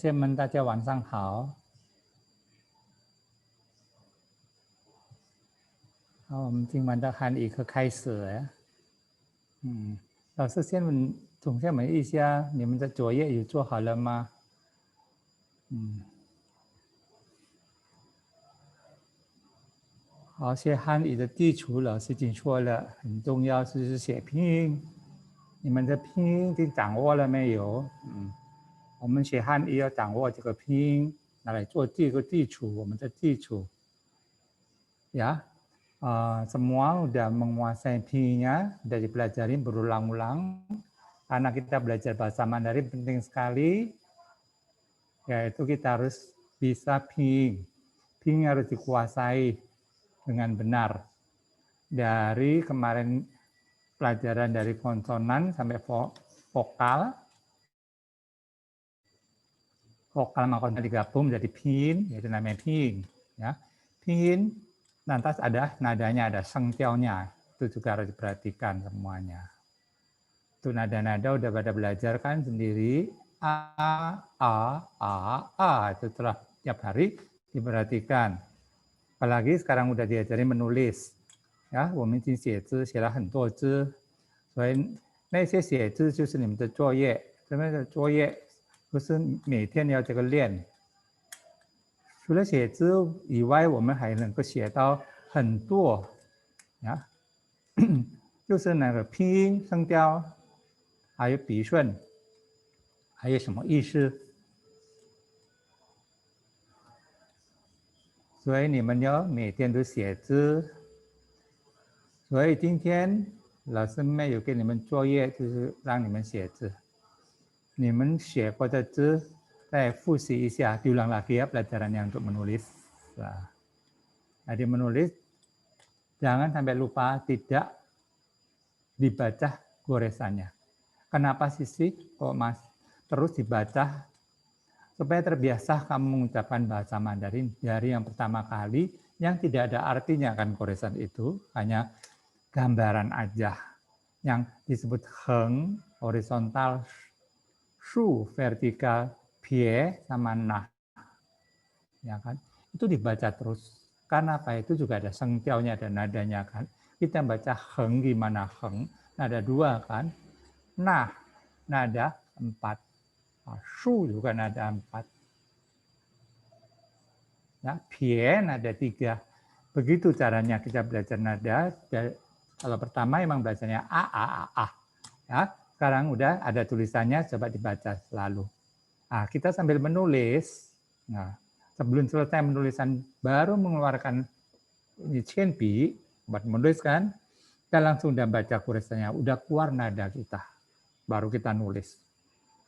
亲们，大家晚上好。好，我们今晚的汉语课开始了。老师总先问一下，你们的作业有做好了吗？好，学汉语的基础，老师已经说了，很重要就是写拼音。你们的拼音已经掌握了没有？我们学汉语要掌握这个拼音，拿来做这个基础，我们的基础。Ya, semua udah menguasai pinginnya, udah dipelajarin berulang-ulang. Karena kita belajar bahasa Mandarin penting sekali, yaitu kita harus bisa pinging. Pinging harus dikuasai dengan benar. Dari kemarin pelajaran dari konsonan sampai vokal, vokal sama konsonan digabung menjadi pinyin, yaitu namanya pinging. Ya. Pinyin, lantas ada nadanya, ada sengtiaunya. Itu juga harus diperhatikan semuanya. Itu nada-nada udah pada belajar kan sendiri. Itu telah tiap hari diperhatikan. Apalagi sekarang udah diajarin menulis. Ya, 我们已经写字写了很多字，所以那些写字就是你们的作业。这边的作业不是每天要这个练。除了写字以外，我们还能够写到很多呀，就是那个拼音、声调，还有笔顺，还有什么意思？所以你们要每天都写字。所以今天老师没有给你们作业，就是让你们写字。你们写过的字再复习一下，diulang lagi ya pelajarannya untuk menulis. Jadi menulis jangan sampai lupa tidak dibaca goresannya. Kenapa sih kok Mas terus dibaca? Supaya terbiasa kamu mengucapkan bahasa Mandarin dari yang pertama kali yang tidak ada artinya kan goresan itu, hanya gambaran aja. Yang disebut heng, horizontal, shu, vertikal, pie, sama nah. Ya kan? Itu dibaca terus. Karena apa? Itu juga ada sengtiaunya, ada nadanya kan. Kita baca heng gimana heng? Nada 2 kan. Nah, nada 4. Shu juga nada 4. Ya, pie nada 3. Begitu caranya kita belajar nada. Kalau pertama emang belajarnya a. Ya, sekarang udah ada tulisannya, coba dibaca selalu. Nah, kita sambil menulis. Nah, sebelum selesai menulisan baru mengeluarkan cienpi buat menuliskan, kita langsung udah baca goresannya, udah keluar nada kita, baru kita nulis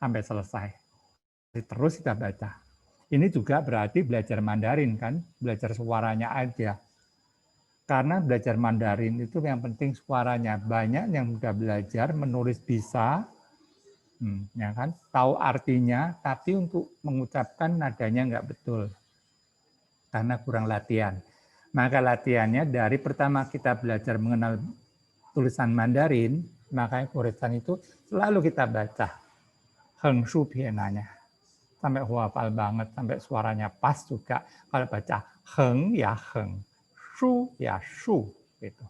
sampai selesai. Terus kita baca. Ini juga berarti belajar Mandarin kan, belajar suaranya aja. Karena belajar Mandarin itu yang penting suaranya. Banyak yang udah belajar menulis bisa, ya kan, tahu artinya, tapi untuk mengucapkan nadanya nggak betul karena kurang latihan. Maka latihannya dari pertama kita belajar mengenal tulisan Mandarin, maka goresan itu selalu kita baca heng shu pienanya sampai hafal banget, sampai suaranya pas juga. Kalau baca heng ya heng, shu ya shu, gitu.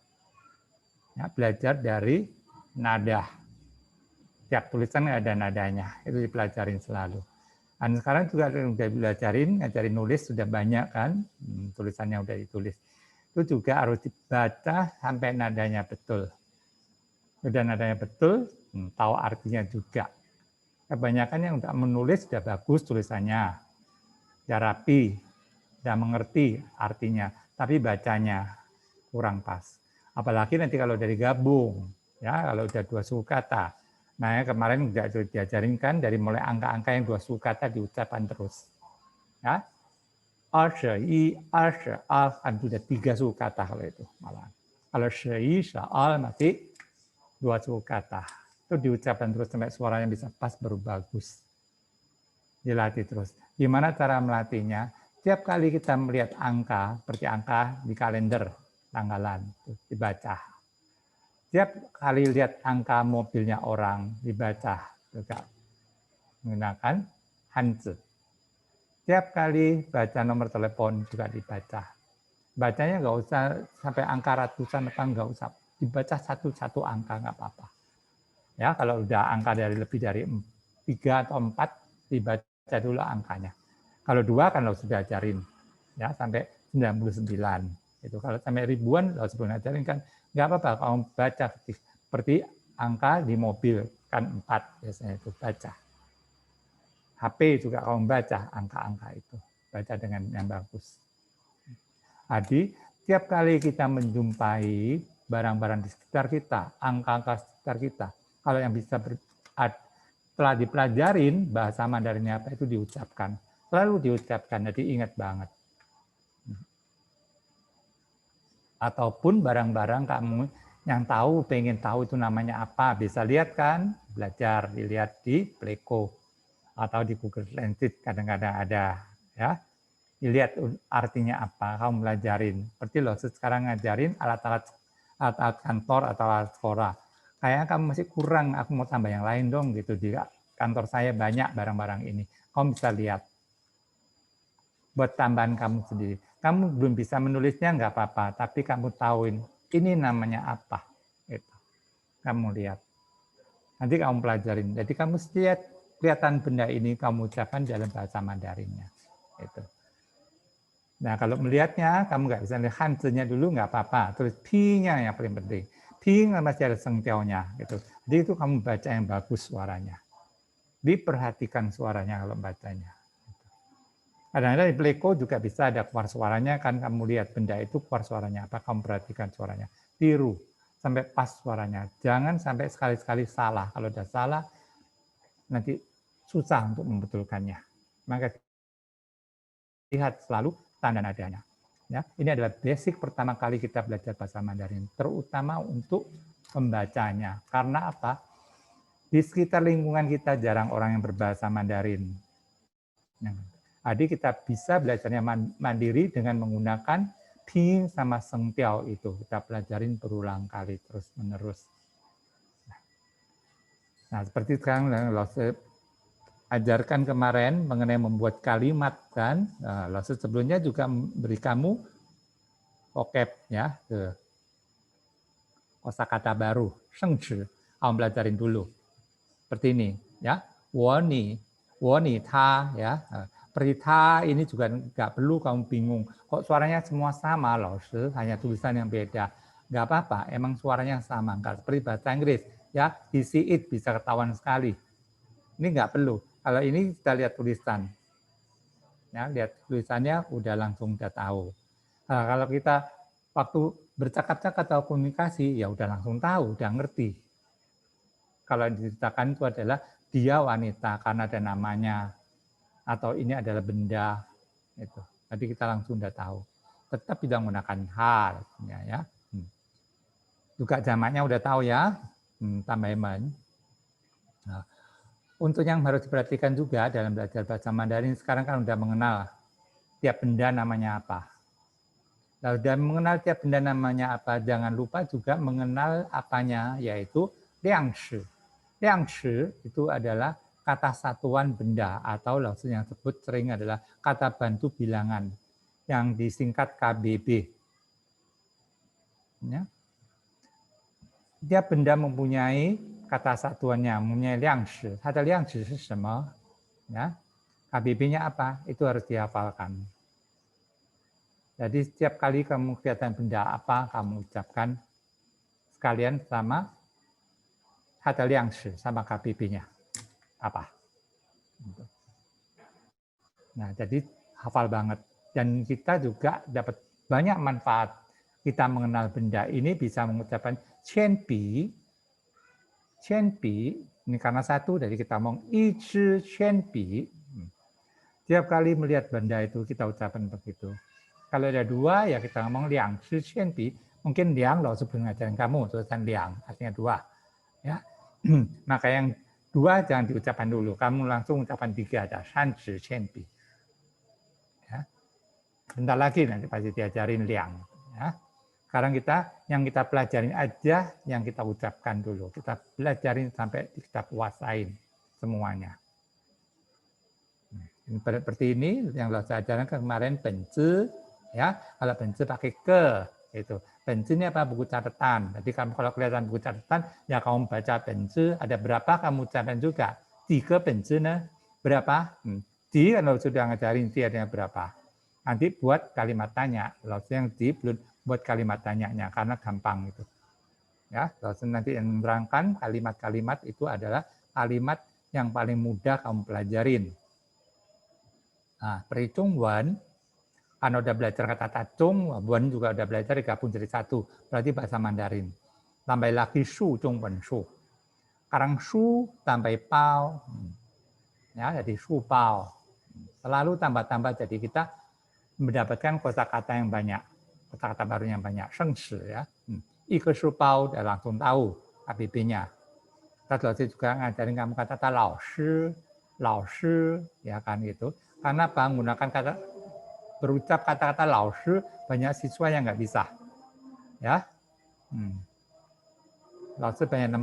Ya, belajar dari nada. Tiap tulisan ada nadanya, itu dipelajarin selalu. Dan sekarang juga udah belajarin, ngajarin nulis sudah banyak kan, tulisannya udah ditulis. Itu juga harus dibaca sampai nadanya betul. Sudah nadanya betul, tahu artinya juga. Kebanyakan yang udah menulis sudah bagus tulisannya, sudah rapi, sudah mengerti artinya, tapi bacanya kurang pas. Apalagi nanti kalau dari gabung, ya kalau udah 2 suku kata. Nah, kemarin udah diajarin kan dari mulai angka-angka yang 2 suku kata diucapkan terus. Ya. Al-Syi, Al-Syal, kan sudah 3 suku kata kalau itu malah. Kalau Syi, Syal masih 2 suku kata. Itu diucapkan terus sampai suaranya bisa pas baru bagus. Dilatih terus. Gimana cara melatihnya? Tiap kali kita melihat angka, seperti angka di kalender, tanggalan, dibaca. Tiap kali lihat angka mobilnya orang, dibaca juga menggunakan hanzi. Tiap kali baca nomor telepon juga dibaca. Bacanya nggak usah sampai angka ratusan, apa nggak usah. Dibaca satu-satu angka, nggak apa-apa. Ya, kalau udah angka dari lebih dari 3 atau 4, dibaca dulu angkanya. Kalau 2 kan lo sudah ajarin, ya sampai 99. Itu kalau sampai ribuan lo sebelum ajarin kan nggak apa-apa. Kalau baca seperti angka di mobil kan 4 biasanya itu baca. HP juga kalau membaca angka-angka itu, baca dengan yang bagus. Jadi tiap kali kita menjumpai barang-barang di sekitar kita, angka-angka sekitar kita, kalau yang bisa telah dipelajarin bahasa Mandarinnya apa itu diucapkan, selalu diucapkan, jadi ingat banget. Ataupun barang-barang kamu yang tahu, pengen tahu itu namanya apa, bisa lihat kan, belajar, dilihat di Pleco atau di Google Translate kadang-kadang ada, ya. Dilihat artinya apa, kamu belajarin. Seperti loh, sekarang ngajarin alat-alat kantor atau alat sekolah. Kayaknya kamu masih kurang, aku mau tambah yang lain dong gitu. Di kantor saya banyak barang-barang ini. Kamu bisa lihat. Buat tambahan kamu sendiri. Kamu belum bisa menulisnya nggak apa-apa, tapi kamu tahuin ini namanya apa. Gitu. Kamu lihat. Nanti kamu pelajarin. Jadi kamu lihat kelihatan benda ini kamu ucapkan dalam bahasa Mandarinnya. Gitu. Nah, kalau melihatnya, kamu nggak bisa lihat hanzinya dulu, nggak apa-apa. Terus pi-nya yang paling penting. Pi masih ada sengtiaunya. Gitu. Jadi itu kamu baca yang bagus suaranya. Diperhatikan suaranya kalau bacanya. Kadang-kadang di Pleco juga bisa ada keluar suaranya, kan kamu lihat benda itu keluar suaranya apa, kamu perhatikan suaranya. Tiru, sampai pas suaranya. Jangan sampai sekali-sekali salah. Kalau udah salah, nanti susah untuk membetulkannya. Maka lihat selalu tanda nadanya. Ya, ini adalah basic pertama kali kita belajar bahasa Mandarin, terutama untuk pembacanya. Karena apa? Di sekitar lingkungan kita jarang orang yang berbahasa Mandarin. Jadi kita bisa belajarnya mandiri dengan menggunakan ping sama sengtiao itu. Kita pelajarin berulang kali terus-menerus. Nah, seperti sekarang ajarkan kemarin mengenai membuat kalimat kan. Nah, sebelumnya juga beri kamu vocab ya, kosakata baru, shengchi. Kamu belajarin dulu. Seperti ini ya. Woni, ta ya. Perita ini juga nggak perlu kamu bingung. Kok suaranya semua sama loh, hanya tulisan yang beda. Nggak apa-apa, emang suaranya sama. Nggak seperti bahasa Inggris ya. He, see, it bisa ketahuan sekali. Ini nggak perlu. Kalau ini kita lihat tulisan, ya lihat tulisannya udah langsung udah tahu. Nah, kalau kita waktu bercakap-cakap atau komunikasi ya udah langsung tahu, udah ngerti. Kalau yang diceritakan itu adalah dia wanita karena ada namanya, atau ini adalah benda, itu. Jadi kita langsung udah tahu. Tetap tidak menggunakan hal, ya. Juga jamaknya udah tahu ya, tambahin. Nah, untuk yang harus diperhatikan juga dalam belajar bahasa Mandarin sekarang kan udah mengenal tiap benda namanya apa. Lalu dan mengenal tiap benda namanya apa, jangan lupa juga mengenal apanya, yaitu liangshi. Liangshi itu adalah kata satuan benda atau yang disebut sering adalah kata bantu bilangan yang disingkat KBB. Ya. Tiap benda mempunyai kata satuannya, mempunyai liangshi. Ada liangshi itu apa? Ya. KBB-nya apa? Itu harus dihafalkan. Jadi setiap kali kamu kelihatan benda apa, kamu ucapkan sekalian sama ada liangshi, sama KBB-nya. Apa? Nah, jadi hafal banget. Dan kita juga dapat banyak manfaat. Kita mengenal benda ini bisa mengucapkan qianbi. Qianbi, ini karena satu, jadi kita ngomong ichi qianbi. Tiap kali melihat benda itu kita ucapkan begitu. Kalau ada dua, ya kita ngomong liang shi qianbi. Mungkin liang loh sebelum ngajarin kamu, tulisan liang, artinya dua. Ya. Maka yang dua jangan diucapkan dulu. Kamu langsung ucapkan tiga, ada shan shi qianbi. Bentar lagi nanti pasti diajarin liang. Ya. Sekarang yang kita pelajarin aja, yang kita ucapkan dulu. Kita pelajarin sampai kita kuasain semuanya. Seperti ini yang saya ajarkan kemarin benci, ya. Kalau benci pakai ke, itu. Benci ini apa? Buku catatan. Jadi kamu kalau kelihatan buku catatan, ya kamu baca benci, ada berapa kamu ucapkan juga. 3 benci, nah. Berapa? Di, kalau sudah ngajarin di adanya berapa. Nanti buat kalimat tanya. Kalau yang di belum buat kalimat tanyanya, karena gampang itu. Ya, terus nanti yang menerangkan kalimat-kalimat itu adalah kalimat yang paling mudah kamu pelajarin. Nah, perhitung wan, karena udah belajar kata tacung, wan juga udah belajar digabung jadi satu, berarti bahasa Mandarin. Tambah lagi shu, chung wan shu. Sekarang shu tambah pao, ya jadi shu pao. Selalu tambah-tambah, jadi kita mendapatkan kosakata yang banyak, kosakata baru yang banyak, shengshi ya. Ike shu pao udah langsung tahu ABB-nya. Kita juga ngajarin kamu kata lao shi, ya kan gitu. Karena apa? Menggunakan kata berucap kata-kata lao shi, banyak siswa yang nggak bisa. Ya. Lao shi banyak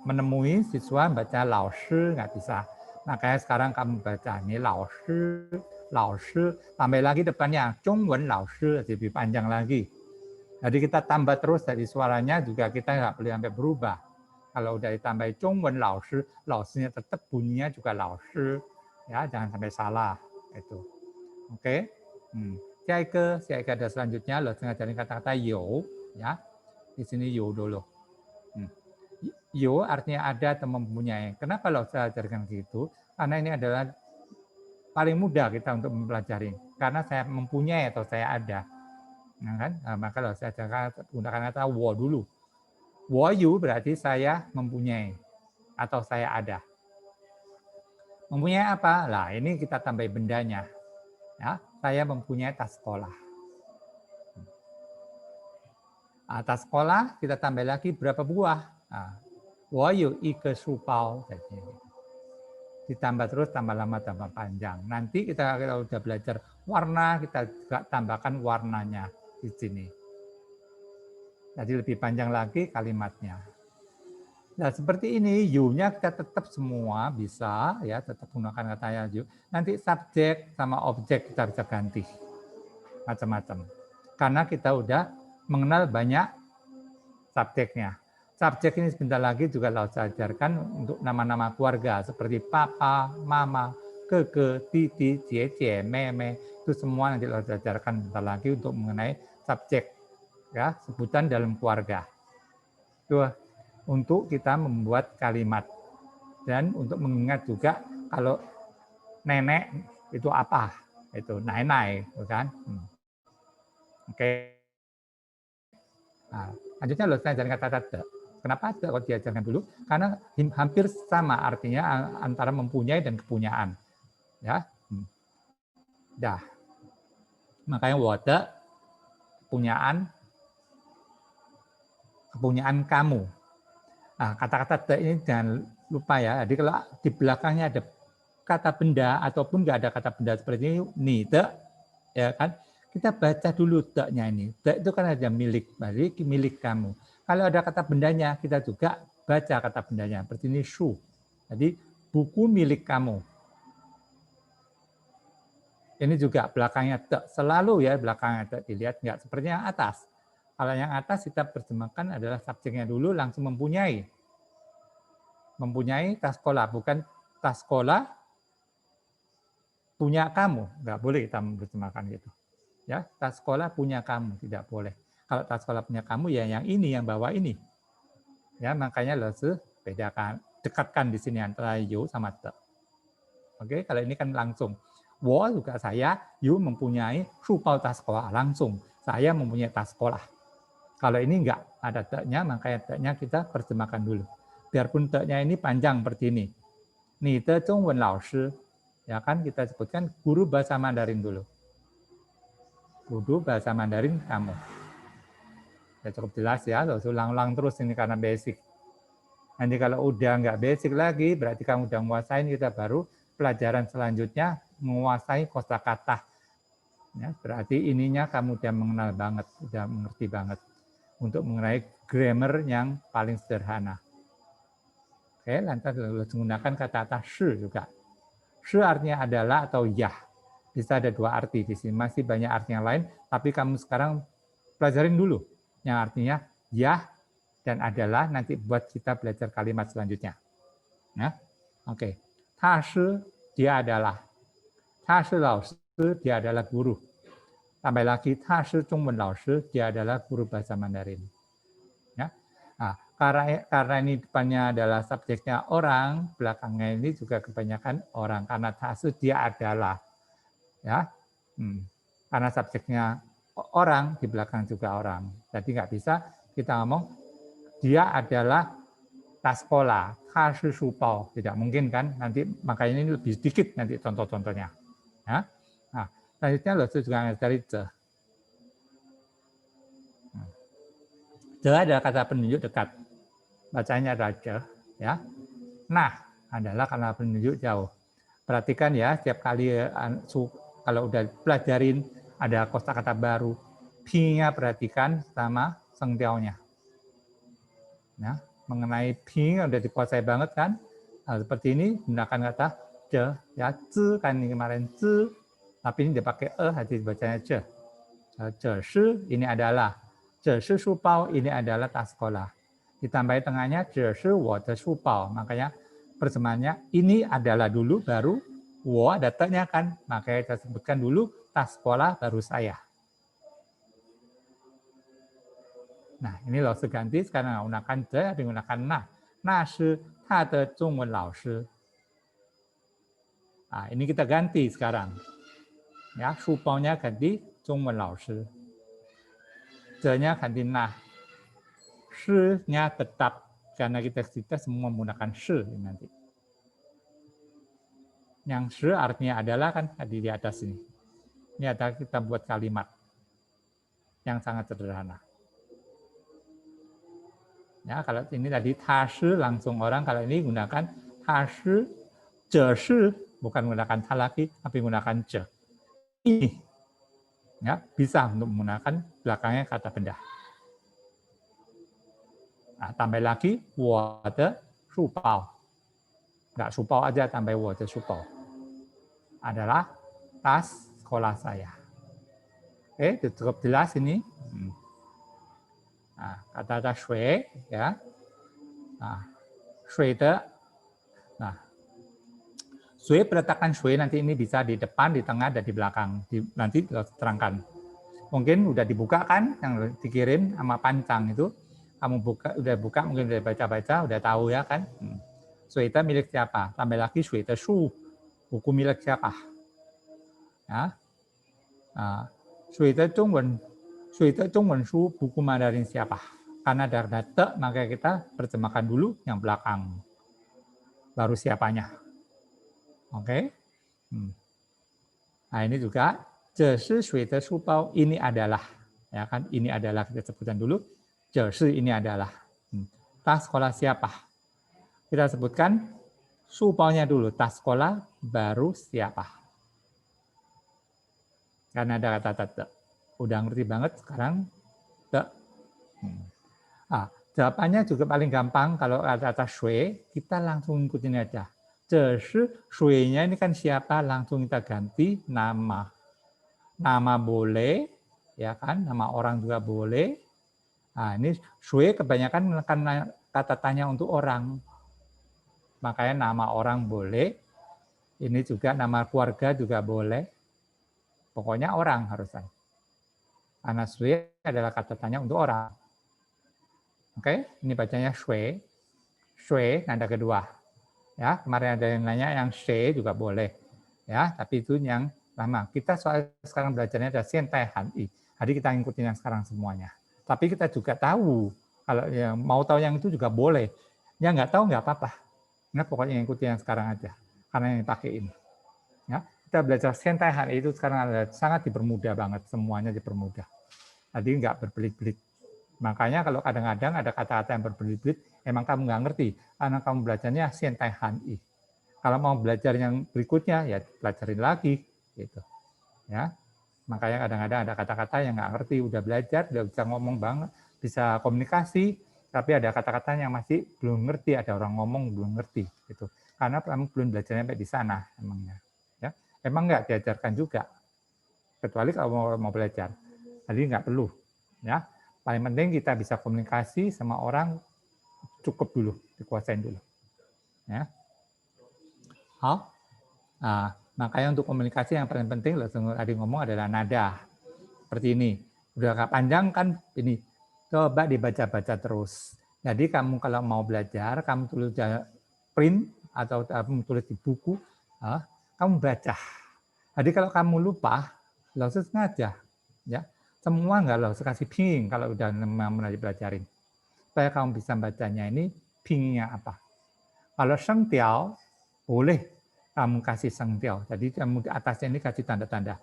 menemui siswa baca lao shi nggak bisa. Makanya sekarang kamu baca ini lao shi, tambah lagi depannya zhongwen lao shi, lebih panjang lagi. Jadi kita tambah terus dari suaranya juga kita nggak boleh sampai berubah. Kalau udah ditambah zhongwen lao shi-nya tetap bunyinya juga lao shi. Ya, jangan sampai salah itu. Oke. Siaika ada selanjutnya lo ngajarin kata-kata yo, ya. Di sini yo dulu. Yo artinya ada atau mempunyai. Kenapa lo saya ajarkan gitu? Karena ini adalah paling mudah kita untuk mempelajari. Karena saya mempunyai atau saya ada. Nah, kan? Nah, maka lo saya ajarkan gunakan kata wo dulu. Wo yu berarti saya mempunyai atau saya ada. Mempunyai apa? Lah, ini kita tambah bendanya. Ya, saya mempunyai tas sekolah. Tas sekolah kita tambah lagi berapa buah? Wo yu ike shu bao. Ditambah terus, tambah lama, tambah panjang. Nanti kita udah belajar warna, kita juga tambahkan warnanya di sini. Jadi lebih panjang lagi kalimatnya. Nah, seperti ini, you-nya kita tetap semua bisa, ya, tetap gunakan katanya you. Nanti subjek sama objek kita bisa ganti. Macam-macam. Karena kita udah mengenal banyak subjeknya. Subjek ini sebentar lagi juga saya ajarkan untuk nama-nama keluarga seperti papa, mama, keke, titi, cie, meme, itu semua nanti saya ajarkan sebentar lagi untuk mengenai subjek, ya, sebutan dalam keluarga. Itu untuk kita membuat kalimat dan untuk mengingat juga kalau nenek itu apa, itu nai, bukan? Oke. Nah, lanjutnya saya ajarkan kata te. Kenapa te kalau diajarkan dulu? Karena hampir sama artinya antara mempunyai dan kepunyaan. Ya. Dah. Makanya water kepunyaan kamu. Nah, kata-kata te ini jangan lupa ya. Jadi kalau di belakangnya ada kata benda ataupun nggak ada kata benda seperti ini, te, ya kan? Kita baca dulu te-nya ini. Te itu kan ada milik, berarti milik kamu. Kalau ada kata bendanya, kita juga baca kata bendanya. Seperti ini shu. Jadi buku milik kamu. Ini juga belakangnya te. Selalu ya belakangnya te dilihat nggak seperti yang atas. Kalau yang atas kita terjemahkan adalah subjeknya dulu langsung mempunyai. Mempunyai tas sekolah, bukan tas sekolah punya kamu. Nggak boleh kita menerjemahkan gitu. Ya, tas sekolah punya kamu, tidak boleh. Kalau tas sekolah punya kamu, ya yang ini, yang bawa ini. Ya, makanya lo bedakan, dekatkan di sini antara you sama te. Oke, kalau ini kan langsung. Wo juga saya, you mempunyai shupao tas sekolah langsung. Saya mempunyai tas sekolah. Kalau ini enggak ada te-nya, makanya te-nya kita terjemahkan dulu. Biarpun te-nya ini panjang seperti ini. Ni de zhongwen lao shi. Ya kan kita sebutkan guru bahasa Mandarin dulu. Guru bahasa Mandarin kamu. Ya cukup jelas ya, terus ulang-ulang terus ini karena basic. Nanti kalau udah nggak basic lagi, berarti kamu udah menguasain, kita baru pelajaran selanjutnya menguasai kosakata. Ya, berarti ininya kamu udah mengenal banget, udah mengerti banget untuk mengenai grammar yang paling sederhana. Oke, lantas menggunakan kata-kata shi juga. Shi artinya adalah atau ya. Bisa ada dua arti di sini. Masih banyak arti yang lain, tapi kamu sekarang pelajarin dulu yang artinya ya dan adalah, nanti buat kita belajar kalimat selanjutnya. Ya, oke. Ta shi, dia adalah. Ta shi lao shi, dia adalah guru. Tambah lagi, ta shi zhongwen lao shi, dia adalah guru bahasa Mandarin. Ya. Nah, karena ini depannya adalah subjeknya orang, belakangnya ini juga kebanyakan orang, karena ta shi dia adalah. Ya, karena subjeknya orang, di belakang juga orang. Jadi nggak bisa kita ngomong dia adalah tas sekolah, ta shi shu bao, tidak mungkin kan? Nanti makanya ini lebih sedikit nanti contoh-contohnya. Ya. Nah, selanjutnya lalu juga dari ze. Ze adalah kata penunjuk dekat, bacanya adalah ze. Ya. Nah adalah kata penunjuk jauh. Perhatikan ya, setiap kali kalau udah pelajarin ada kosakata baru, pi-nya perhatikan sama sengtiaunya. Ya, mengenai pi udah dikuasai banget kan? Nah, seperti ini gunakan kata je, ya zi kan ini kemarin zi, tapi ini dipakai hati bacanya je. Je shi ini adalah, je shi shu bao ini adalah tas sekolah. Ditambah tengahnya je shi wo de shu bao, makanya persamaannya ini adalah dulu baru wo ada te-nya kan, makanya kita sebutkan dulu tas sekolah baru saya. Nah, ini laos ganti sekarang menggunakan de, tapi menggunakan na. Na shi ta de zhongwen lao shi. Nah, ini kita ganti sekarang. Ya, shu bao-nya ganti zhongwen lao shi. De-nya ganti na. Shi-nya tetap karena kita semua menggunakan shi nanti. Yang shi artinya adalah kan tadi di atas ini. Ini adalah kita buat kalimat yang sangat sederhana. Ya, kalau ini tadi ta shi langsung orang, kalau ini gunakan ta shi, je shi, bukan menggunakan ta lagi, tapi menggunakan je. Ini ya, bisa untuk menggunakan belakangnya kata benda. Nah, tambah lagi wo de shu bao. Enggak shu bao aja, tambah wo de shu bao. Adalah tas sekolah saya. Oke, itu cukup jelas ini. Nah, kata-kata shui, ya. Nah, shui de. Nah, shui peletakan shui nanti ini bisa di depan, di tengah, dan di belakang. Nanti terangkan. Mungkin udah dibuka kan, yang dikirim sama pancang itu. Kamu udah buka, mungkin udah baca-baca, udah tahu ya kan. Shui de milik siapa? Tambah lagi shui de shu, buku milik siapa? Ya. Nah, shui de zhongwen shu, buku Mandarin siapa? Karena ada te, maka kita terjemahkan dulu yang belakang. Baru siapanya. Oke. Nah, ini juga je shi shui de shu bao, ini adalah. Ya kan, ini adalah kita sebutkan dulu. Je shi ini adalah. Tas sekolah siapa? Kita sebutkan shu bao-nya dulu, tas sekolah baru siapa? Karena ada kata te. Udah ngerti banget sekarang te. Jawabannya juga paling gampang kalau kata shui, kita langsung ikutin aja. Je shi shui-nya ini kan siapa? Langsung kita ganti nama. Nama boleh, ya kan? Nama orang juga boleh. Nah, ini shui kebanyakan menekan kata tanya untuk orang. Makanya nama orang boleh. Ini juga nama keluarga juga boleh. Pokoknya orang harusnya. Karena shui adalah kata tanya untuk orang. Oke, ini bacanya shui. Shui, nada kedua. Ya, kemarin ada yang nanya yang she juga boleh. Ya, tapi itu yang lama. Kita soal sekarang belajarnya ada Xiantai Han-i. Jadi kita ngikutin yang sekarang semuanya. Tapi kita juga tahu kalau yang mau tahu yang itu juga boleh. Yang nggak tahu nggak apa-apa. Nah, pokoknya ngikutin yang sekarang aja. Karena yang dipakai ini. Ya, kita belajar Xiantai Han-i itu sekarang ada sangat dipermudah banget, semuanya dipermudah. Jadi nggak berbelit-belit. Makanya kalau kadang-kadang ada kata-kata yang berbelit-belit, emang kamu nggak ngerti, karena kamu belajarnya Xiantai Han-i. Kalau mau belajar yang berikutnya, ya pelajarin lagi, gitu. Ya, makanya kadang-kadang ada kata-kata yang nggak ngerti, udah belajar, udah bisa ngomong banget, bisa komunikasi, tapi ada kata-kata yang masih belum ngerti, ada orang ngomong belum ngerti, gitu. karena kamu belum belajar sampai di sana emangnya. Ya, emang nggak diajarkan juga, kecuali kalau mau belajar. Jadi nggak perlu. Ya, paling penting kita bisa komunikasi sama orang cukup dulu, dikuasain dulu. Ya, nah, makanya untuk komunikasi yang paling penting, tadi ngomong adalah nada. Seperti ini. Udah agak panjang kan ini. Coba dibaca-baca terus. Jadi kamu kalau mau belajar, kamu tulis print atau kamu tulis di buku, kamu baca. Jadi kalau kamu lupa, lo sengaja, ya semua nggak lo kasih ping kalau udah mau dipelajarin. Supaya kamu bisa bacanya ini pingnya apa. Kalau sengtiao, boleh kamu kasih sengtiao. Jadi kamu di atasnya ini kasih tanda-tanda.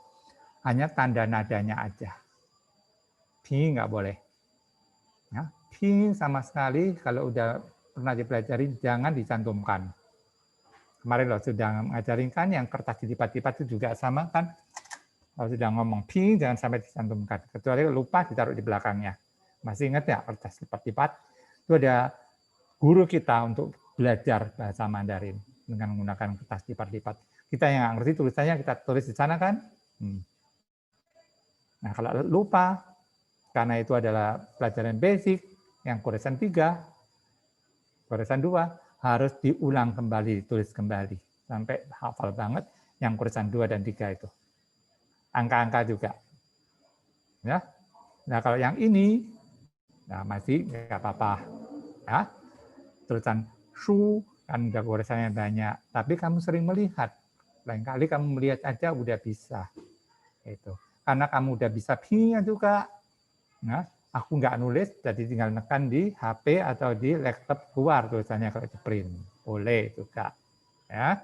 Hanya tanda nadanya aja. Ping nggak boleh. Ya, ping sama sekali kalau udah pernah dipelajari jangan dicantumkan. Kemarin lo sudah ngajarin kan yang kertas dilipat-lipat itu juga sama kan. Kalau sudah ngomong ping jangan sampai dicantumkan. Kecuali lupa ditaruh di belakangnya. Masih ingat ya kertas lipat-lipat? Itu ada guru kita untuk belajar bahasa Mandarin dengan menggunakan kertas lipat-lipat. Kita yang nggak ngerti tulisannya kita tulis di sana kan. Nah kalau lupa, karena itu adalah pelajaran basic, yang goresan 3, goresan 2, harus diulang kembali, tulis kembali. Sampai hafal banget yang goresan 2 dan 3 itu. Angka-angka juga. Ya. Nah kalau yang ini, nah masih nggak apa-apa. Ya. Tulisan shu, kan udah goresannya banyak. Tapi kamu sering melihat. Lain kali kamu melihat aja udah bisa. Itu. Karena kamu udah bisa pi-nya juga. Nah, aku nggak nulis, jadi tinggal nekan di HP atau di laptop keluar tulisannya kalau di print. Boleh juga. Ya,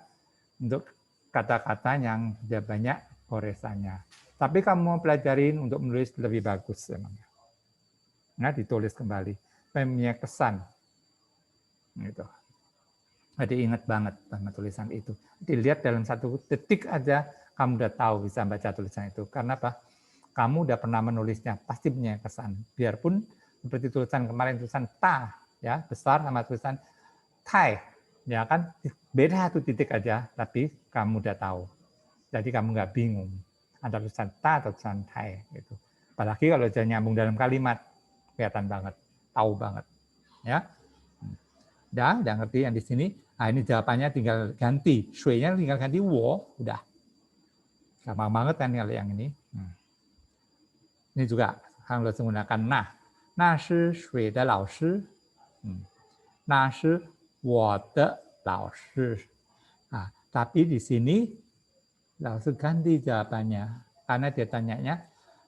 untuk kata-kata yang sudah banyak goresannya. Tapi kamu mau pelajarin untuk menulis lebih bagus memangnya. Nah, ditulis kembali. Punya kesan. Gitu. Jadi ingat banget sama tulisan itu. Dilihat dalam 1 detik aja, kamu udah tahu bisa baca tulisan itu. Karena apa? Kamu udah pernah menulisnya, pasti punya kesan. Biarpun seperti tulisan kemarin, tulisan ta, ya besar sama tulisan tai, ya kan beda 1 titik aja, tapi kamu udah tahu. Jadi kamu nggak bingung antara tulisan ta atau tulisan tai. Gitu. Apalagi kalau sudah nyambung dalam kalimat, kelihatan banget, tahu banget. Ya, udah ngerti yang di sini. Nah, ini jawabannya tinggal ganti, shui-nya tinggal ganti wo, udah. Gampang banget kan kalau yang ini. Ini juga harus menggunakan nah. Nah shi shui de lao shi. Nah shi wo de lao shi. Nah, tapi di sini lao shi ganti jawabannya. Karena dia tanyanya,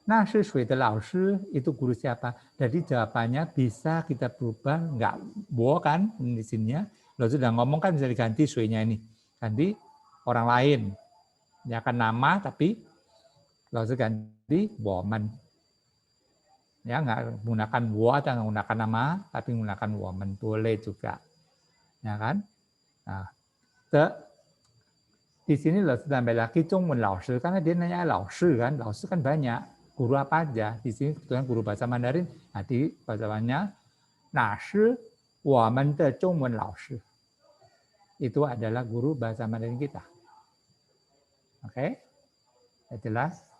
nah shi shui de lao shi itu guru siapa? Jadi jawabannya bisa kita berubah, enggak wo kan di sininya. Lalu sudah ngomong kan bisa diganti shui-nya ini. Ganti orang lain. Ya kan nama tapi lalu ganti woman. Ya nggak menggunakan wo atau nggak menggunakan nama, tapi menggunakan woman boleh juga, ya kan? Nah, di sini lo tambah lagi Zhongwen lao shi, karena dia nanya lao shi kan banyak, guru apa aja? Di sini kebetulan guru bahasa Mandarin, nah di bacaannya, nah shi woman de Zhongwen lao shi, itu adalah guru bahasa Mandarin kita, oke? Jelas?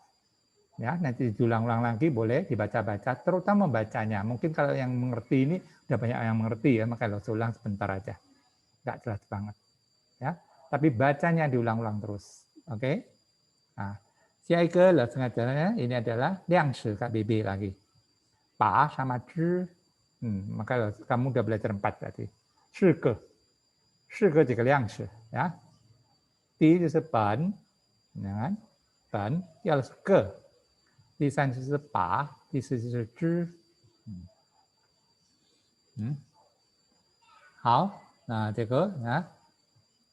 Ya, nanti diulang-ulang lagi boleh dibaca-baca, terutama bacanya. Mungkin kalau yang mengerti ini udah banyak yang mengerti ya, maka lo ulang sebentar aja. Nggak jelas banget. Ya, tapi bacanya diulang-ulang terus. Oke? Nah, siaike lo sengaja ini adalah liang shi KBB lagi. Pa sama zhi. Maka kamu udah belajar 4 tadi. Shi ke 几个量式 ya. Di itu ban, ya kan? Ban, 第二是个。第3就是把，第4就是知。好，nah Jeko, ya.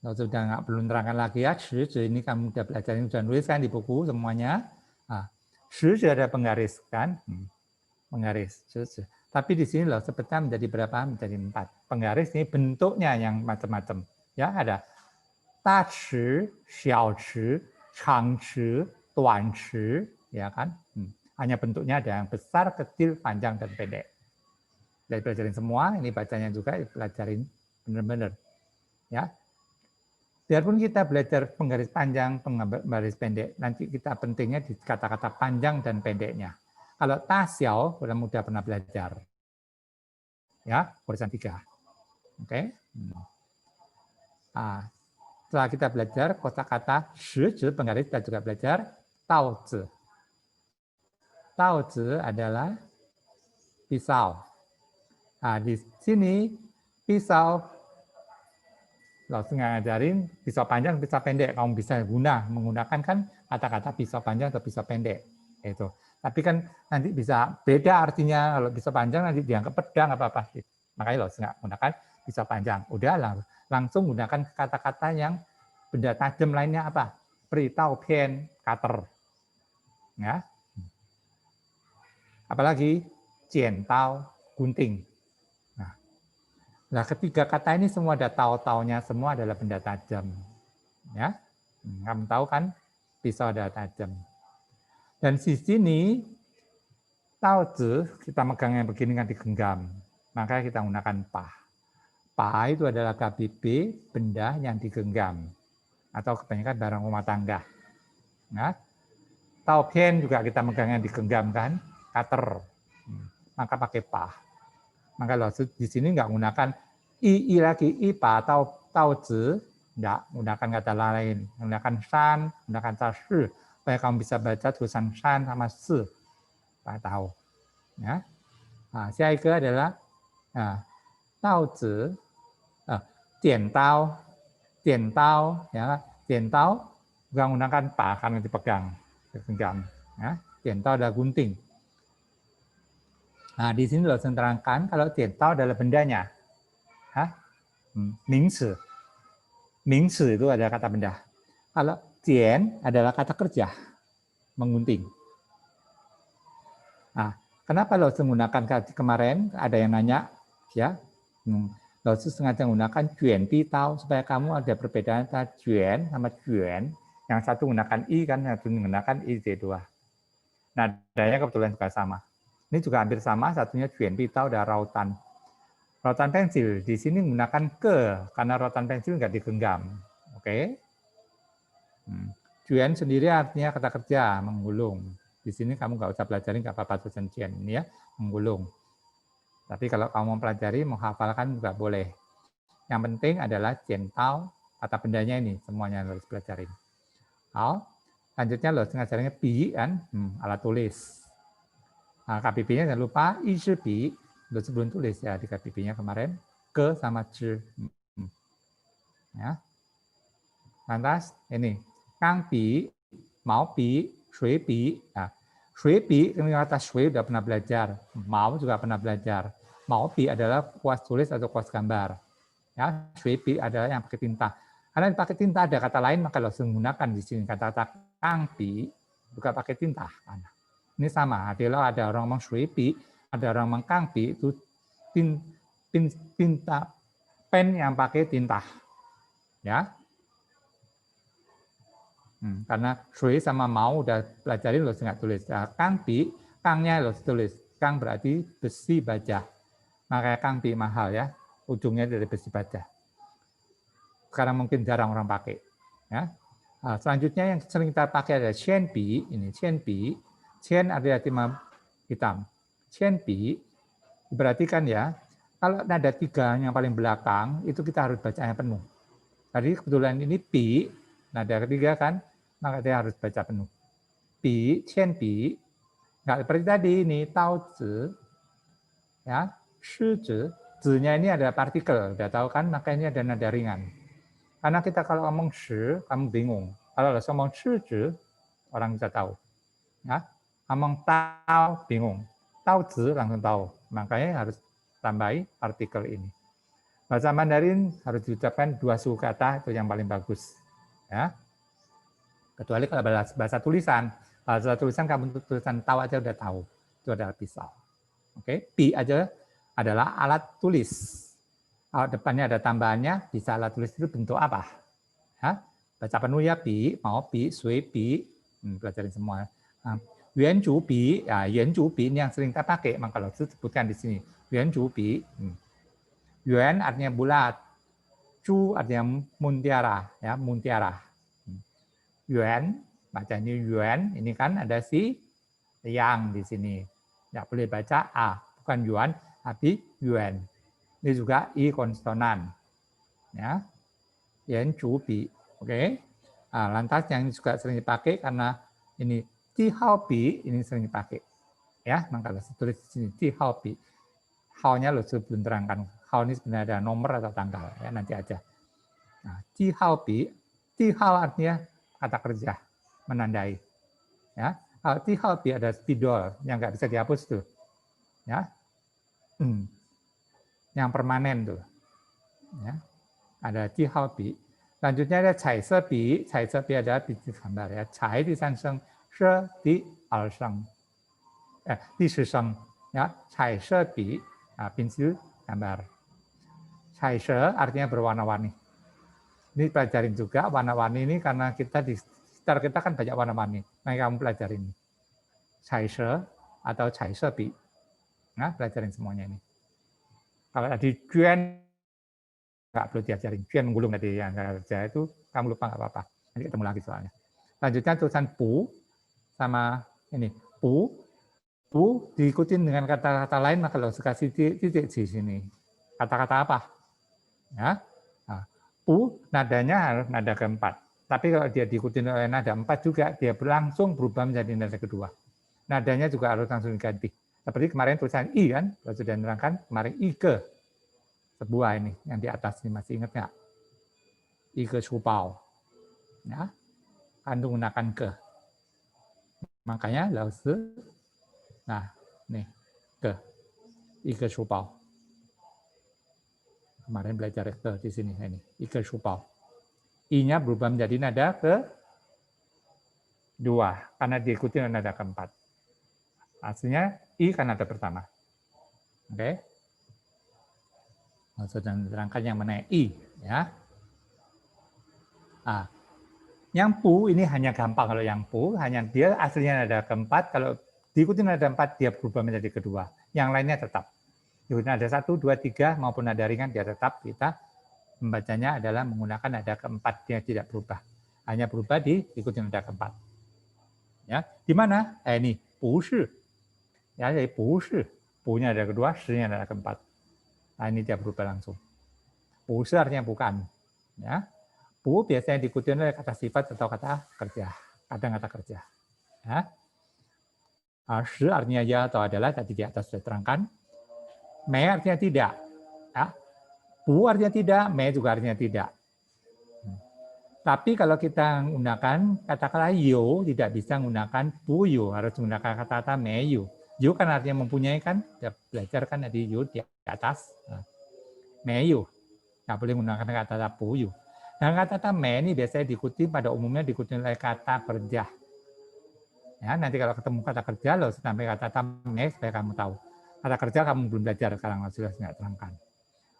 Sudah nggak perlu terangkan lagi ya. Shi ini kamu sudah belajar, sudah nulis kan di buku semuanya. Nah, shi ada penggaris kan, penggaris. Tapi di sini loh sebetulnya menjadi berapa? Menjadi 4. Penggaris ini bentuknya yang macam-macam. Ya ada da chi, xiao chi, chang chi, duan chi, ya kan? Hanya bentuknya ada yang besar, kecil, panjang, dan pendek. Dari pelajarin semua, ini bacanya juga pelajarin benar-benar. Ya, Biarpun kita belajar penggaris panjang, penggaris pendek, nanti kita pentingnya di kata-kata panjang dan pendeknya. Kalau ta xiao, mudah pernah belajar. Ya, urusan 3. Oke. Nah, setelah kita belajar kosakata shi penggaris, kita juga belajar tao zi. Tao zi adalah pisau. Nah, di sini pisau langsung ngajarin pisau panjang, pisau pendek. Kamu bisa menggunakan kan kata-kata pisau panjang atau pisau pendek. Itu. Tapi kan nanti bisa beda artinya. Kalau pisau panjang nanti dianggap pedang apa-apa. Makanya langsung nggak gunakan pisau panjang. Udah langsung gunakan kata-kata yang benda tajam lainnya apa? Peritau, pen, cutter. Ya. Apalagi cientau, gunting. Nah, ketiga kata ini semua ada tau-taunya, semua adalah benda tajam. Ya, kamu tahu kan, pisau ada tajam. Dan di sini, tao zi, kita megang yang begini kan digenggam. Makanya kita menggunakan pa. Pa itu adalah KBB, benda yang digenggam. Atau kebanyakan barang rumah tangga. Nah, tau pen juga kita megang yang digenggam kan, cutter. Maka pakai pa. Maka di sini nggak menggunakan i lagi, i pa, tau zi, nggak menggunakan kata lain. Menggunakan shan, menggunakan ta shi, supaya kamu bisa baca tulisan shan sama si. Pak tahu. Ya. Nah, ke adalah tao zi, jian tao, ya, jian tao, bukan menggunakan pa karena dipegang, digenggam. Ya. Jian tao adalah gunting. Nah, di sini langsung terangkan kalau jian tao adalah bendanya. Mingsi. Mingsi itu adalah kata benda. Kalau jian adalah kata kerja, menggunting. Nah, kenapa lo menggunakan kemarin? Ada yang nanya, ya. Lo sengaja menggunakan juan pi tao supaya kamu ada perbedaan antara juan sama juan. Yang satu menggunakan i kan, yang satu menggunakan iz2. Nadanya kebetulan juga sama. Ini juga hampir sama, satunya juan pi tao dan rautan. Rautan pensil di sini menggunakan ke karena rautan pensil nggak digenggam. Oke. Juan sendiri artinya kata kerja, menggulung. Di sini kamu nggak usah pelajarin nggak apa-apa tulisan juan ini ya, menggulung. Tapi kalau kamu mau pelajari, menghafalkan juga boleh. Yang penting adalah jian tao, kata bendanya ini semuanya harus pelajarin. Lanjutnya lo ngajarinnya pi kan, alat tulis. Nah, KBB-nya jangan lupa i shi bi. Udah sebelum tulis ya di KBB-nya kemarin, ke sama zi. Ya. Lantas ini, kang pi, mau pi, shui pi. Nah, shui pi, kata shui udah pernah belajar, mau juga pernah belajar. Mau pi adalah kuas tulis atau kuas gambar. Ya, shui pi adalah yang pakai tinta. Karena pakai tinta ada kata lain, maka langsung menggunakan di sini kata-kata kang pi, juga pakai tinta. Ini sama, ada orang ngomong shui pi, ada orang ngomong kang pi, itu tinta, pen yang pakai tinta. Ya. Karena shui sama mau udah pelajarin lo nggak tulis. Nah, kang pi, kangnya lo tulis. Kang berarti besi baja. Makanya kang pi mahal ya, ujungnya dari besi baja. Sekarang mungkin jarang orang pakai. Ya. Nah, selanjutnya yang sering kita pakai adalah qian pi. Ini qian pi. Qian adalah timah hitam. Qian pi diperhatikan ya. Kalau nada 3 yang paling belakang itu kita harus bacanya penuh. Tadi kebetulan ini pi, nada ketiga kan, maka dia harus baca penuh. Pi, qian pi, nggak seperti tadi ini tao zi, ya, shi zi, zi-nya ini ada partikel, udah tahu kan, maka ini ada nada ringan. Karena kita kalau ngomong shi, kamu bingung. Kalau langsung ngomong shi zi, orang bisa tahu. Ya, ngomong tao bingung, tao zi langsung tahu. Makanya harus tambahi partikel ini. Bahasa Mandarin harus diucapkan 2 suku kata, itu yang paling bagus. Ya. Kecuali kalau bahasa tulisan. Bahasa tulisan kamu tulisan tahu aja udah tahu. Itu adalah pisau. Oke, pi aja adalah alat tulis. Depannya ada tambahannya, bisa alat tulis itu bentuk apa? Ya. Baca penuh ya, pi, mau pi, sui pi, pelajarin semua. Yuan Zhu Bi, Yuan Zhu Bi ini yang sering kita pakai, maka kalau sebutkan di sini. Yuan Zhu Bi, Yuan artinya bulat, Chu artinya mutiara, ya mutiara. Yuan, bacanya yuan, ini kan ada si yang di sini. Tidak boleh baca a, bukan yuan, tapi yuan. Ini juga i konsonan. Ya, yan chu bi, oke. Nah, lantas yang juga sering dipakai karena ini ti hao bi, ini sering dipakai. Ya, maka tulis di sini ti hao bi. Hao-nya lo belum terangkan. Hao ini sebenarnya ada nomor atau tanggal, ya nanti aja. Nah, ti hao bi, ti hao artinya kata kerja, menandai. Ya, ti hao bi ada spidol yang nggak bisa dihapus tuh. Ya, yang permanen tuh. Ya, ada ti hao bi. Lanjutnya ada cai se bi, cai se bi ada biji gambar ya. Cai di sanseng, she di alseng. Di seseng ya, cai se bi, pensil gambar. Cai se artinya berwarna-warni. Ini pelajarin juga warna-warni ini karena kita di sekitar kita kan banyak warna-warni. Nah, kamu pelajarin ini. Cai se atau cai se bi. Nah, pelajarin semuanya ini. Kalau tadi juan nggak perlu diajarin. Juan menggulung tadi yang kerja itu kamu lupa nggak apa-apa. Nanti ketemu lagi soalnya. Lanjutnya tulisan pu sama ini pu. Pu diikutin dengan kata-kata lain maka harus kasih titik di sini. Kata-kata apa? Ya. Nah, pu nadanya harus nada keempat. Tapi kalau dia diikuti oleh nada 4 juga, dia langsung berubah menjadi nada kedua. Nadanya juga harus langsung diganti. Seperti kemarin tulisan I kan, kalau sudah menerangkan kemarin I ke. Sebuah ini, yang di atas ini masih ingat nggak? I ke supau. Ya, kan menggunakan ke. Makanya laosi, nah, nih, ke. I ke supau. Kemarin belajar ke di sini, ini, I ke supau. I-nya berubah menjadi nada ke-2 karena diikuti dengan nada keempat. Aslinya I kan nada pertama. Oke. Sudah diterangkan yang mana I ya. Nah, yang pu ini hanya gampang kalau yang pu hanya dia aslinya nada keempat, kalau diikuti nada 4 dia berubah menjadi kedua. Yang lainnya tetap. Diikuti nada 1, 2, 3 maupun nada ringan dia tetap kita membacanya adalah menggunakan nada keempat, dia tidak berubah. Hanya berubah diikuti nada keempat. Ya, di mana? Ini bu shi. Ya, jadi bu shi. Bu-nya ada kedua, shi-nya ada keempat. Nah, ini dia berubah langsung. Bu shi artinya bukan. Ya. Bu biasanya diikuti oleh kata sifat atau kata kerja. Kadang kata kerja. Ya. Shi artinya ya atau adalah, tadi di atas sudah terangkan. Me artinya tidak. Ya. Bu artinya tidak, me juga artinya tidak. Tapi kalau kita menggunakan kata-kata yo, tidak bisa menggunakan bu yo, harus menggunakan kata-kata me yo. Yo kan artinya mempunyai kan, kita belajar kan tadi yo di atas. Me yo, nggak boleh menggunakan kata-kata bu yo. Nah kata-kata me ini biasanya diikuti, pada umumnya diikuti oleh kata kerja. Ya, nanti kalau ketemu kata kerja, lo sampai kata me supaya kamu tahu. Kata kerja kamu belum belajar sekarang, sudah nggak terangkan.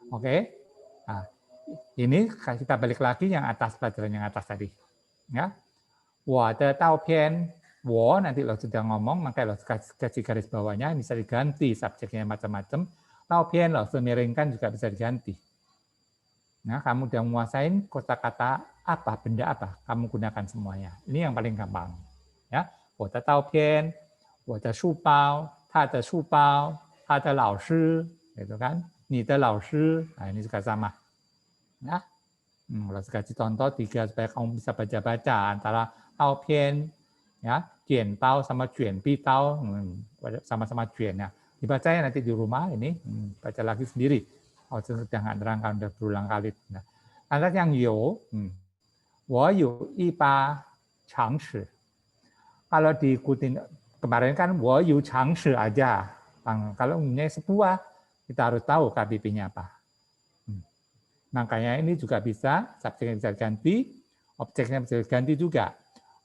Oke, nah, ini kita balik lagi yang atas, pelajaran yang atas tadi. Ya, wo de tao pian, wo nanti lo sudah ngomong, maka lo kasih garis bawahnya bisa diganti, subjeknya macam-macam. Tao pian lo semiringkan juga bisa diganti. Nah, kamu udah menguasain kosakata apa, benda apa, kamu gunakan semuanya. Ini yang paling gampang. Ya, wo de tao pian, wo de shu bao, ta de shu bao, ta de lao shi, gitu kan? Ni de lao shi, nah ini juga sama. Ya, kalau kasih contoh 3 supaya kamu bisa baca-baca antara tao pian, ya, juan tao sama juan bi tao, sama-sama juan ya. Dibaca ya nanti di rumah ini, baca lagi sendiri. Oh, sudah nggak nerangkan, udah berulang kali. Nah, lantas yang yo, wo yu yi ba chang shi. Kalau diikutin kemarin kan wo yu chang shi aja. Kalau punya sebuah, kita harus tahu KBP-nya apa. Makanya ini juga bisa, subjeknya bisa diganti, objeknya bisa diganti juga.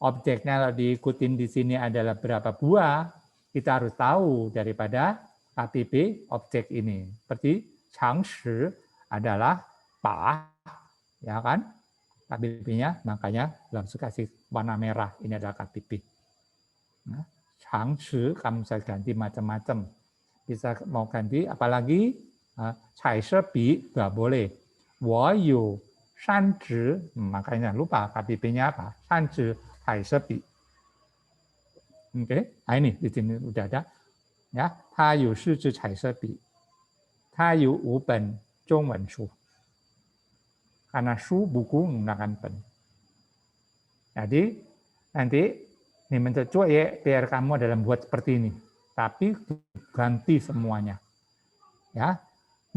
Objeknya kalau diikutin di sini adalah berapa buah, kita harus tahu daripada KBP objek ini. Seperti changshi adalah pa, ya kan? KBP-nya, makanya langsung kasih warna merah, ini adalah KBP. Nah, changshi kamu bisa ganti macam-macam. Bisa mau ganti, apalagi cai shi bi nggak boleh. 我有 shanzhi, makanya lupa KBB-nya apa? Shanzhi taisebi. Oke, nah ini di sini udah ada. Ya, 它有四支彩色笔，它有5本中文书。Karena buku menggunakan pen. Jadi nanti ini mencoba ya PR kamu adalah membuat seperti ini, tapi ganti semuanya. Ya,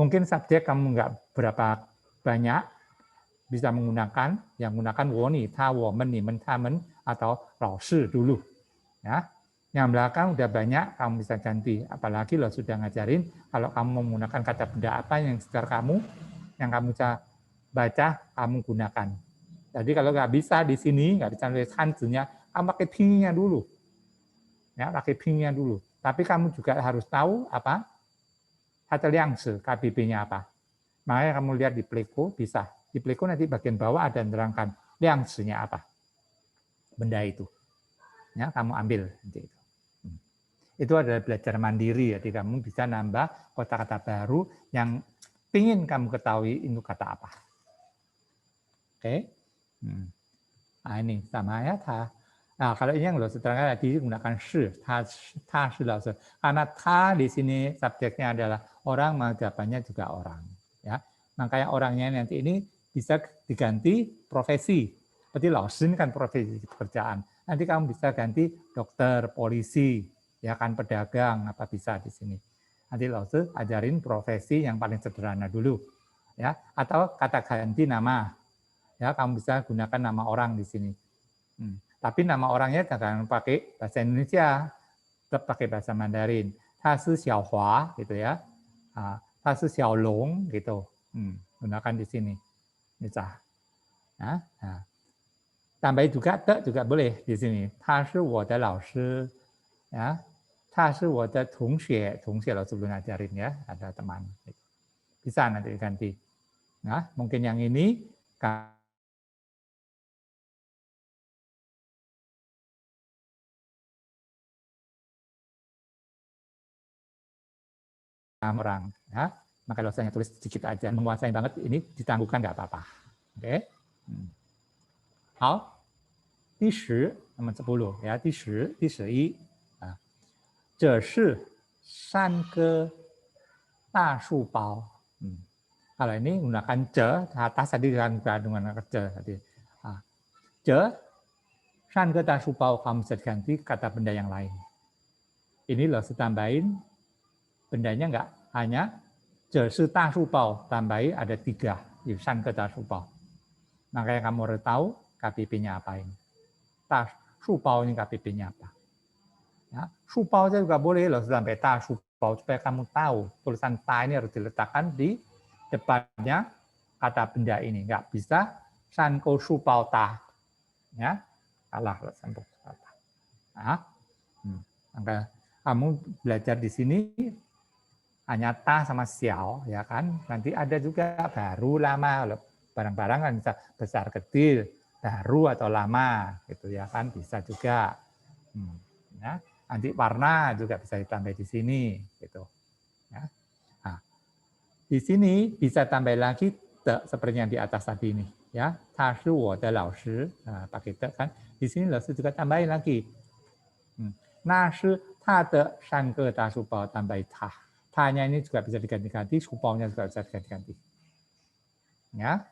mungkin subjek kamu nggak berapa banyak bisa menggunakan, yang menggunakan woni, ta, women, ni, men, tamen atau laoshi dulu. Ya, yang belakang udah banyak kamu bisa ganti. Apalagi lo sudah ngajarin kalau kamu menggunakan kata benda apa yang sekitar kamu, yang kamu bisa baca, kamu gunakan. Jadi kalau nggak bisa di sini, nggak bisa nulis hanzinya, kamu pakai pinginnya dulu. Ya, pakai pinginnya dulu. Tapi kamu juga harus tahu apa kata liangzi, KBB-nya apa. Makanya kamu lihat di Pleco bisa. Di Pleco nanti bagian bawah ada menerangkan liangzi-nya apa. Benda itu. Ya, kamu ambil nanti itu. Itu adalah belajar mandiri, jadi kamu bisa nambah kata-kata baru yang ingin kamu ketahui itu kata apa. Oke. Nah, ini sama ya. Nah, kalau ini yang lo seterangkan tadi menggunakan shi, ta shi lao shi. Karena ta di sini subjeknya adalah orang, maka jawabannya juga orang. Ya, makanya orangnya nanti ini bisa diganti profesi. Seperti lao shi ini kan profesi pekerjaan. Nanti kamu bisa ganti dokter, polisi, ya kan pedagang, apa bisa di sini. Nanti lao shi ajarin profesi yang paling sederhana dulu. Ya, atau kata ganti nama. Ya, kamu bisa gunakan nama orang di sini. Tapi nama orangnya jangan pakai bahasa Indonesia, tetap pakai bahasa Mandarin. Ta shi Xiaohua gitu ya. Ta shi Xiaolong gitu. Gunakan di sini. Bisa. Nah, tambahin juga te juga boleh di sini. Ta shi wo de lao shi. Ya. Ta shi wo de tongxue. Tongxue lo sebelum ngajarin ya, ada teman. Bisa nanti diganti. Nah, mungkin yang ini orang, ya. Maka kalau saya tulis sedikit aja, menguasai banget ini ditangguhkan nggak apa-apa. Oke. Hao, di shi, nomor 10 ya, di shi, zhe shi shan ge da shu bao. Kalau ini menggunakan je, atas tadi dengan je tadi. Je shan ge da shu bao kamu bisa diganti kata benda yang lain. Ini loh tambahin bendanya nggak hanya je shi da shu bao, tambahin ada 3 di shan ge da shu bao. Makanya kamu harus tahu KBB-nya apa ini. Ta shu bao ini KBB-nya apa. Ya, shu bao juga boleh loh sampai ta shu bao supaya kamu tahu tulisan ta ini harus diletakkan di depannya kata benda ini. Nggak bisa shan kou shu bao ta. Ya, kalah loh shan kou shu bao ta. Nah, maka kamu belajar di sini hanya ta sama xiao ya kan. Nanti ada juga baru lama barang-barang kan bisa besar kecil, baru atau lama gitu ya kan, bisa juga. Ya, nanti warna juga bisa ditambah di sini gitu. Ya. Nah, di sini bisa tambah lagi te seperti yang di atas tadi ini ya. Ta shi wo de lao shi, pakai te kan. Di sini lao shi juga tambahin lagi. Na shi ta de shan ge da shu bao, tambah ta. Ta-nya ini juga bisa diganti-ganti, shu bao-nya juga bisa diganti-ganti. Ya.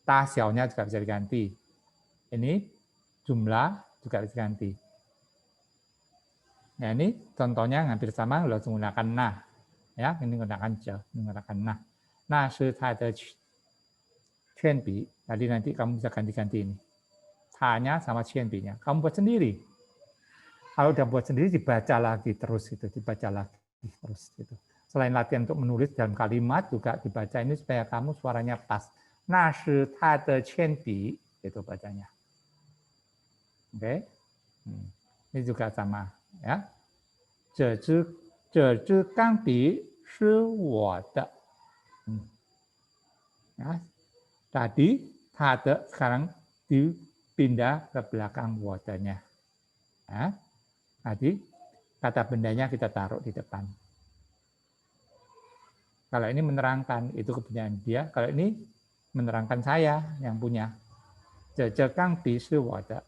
Ta xiao-nya juga bisa diganti. Ini jumlah juga bisa diganti. Nah, ini contohnya hampir sama, lo menggunakan na. Ya, ini menggunakan je, menggunakan na. Na shi ta de qian bi. Jadi nanti kamu bisa ganti-ganti ini. Ta-nya sama qian bi-nya. Kamu buat sendiri. Kalau udah buat sendiri dibaca lagi terus itu, dibaca lagi terus gitu. Selain latihan untuk menulis dalam kalimat juga dibaca ini supaya kamu suaranya pas. Na shi ta de qian bi, itu bacanya. Oke. Ini juga sama ya. 这支钢笔是我的. Ya. Tadi ta-de sekarang dipindah ke belakang wodanya. Ya. Tadi kata bendanya kita taruh di depan. Kalau ini menerangkan itu kebenaran dia, kalau ini menerangkan saya yang punya. 这钢笔是我的，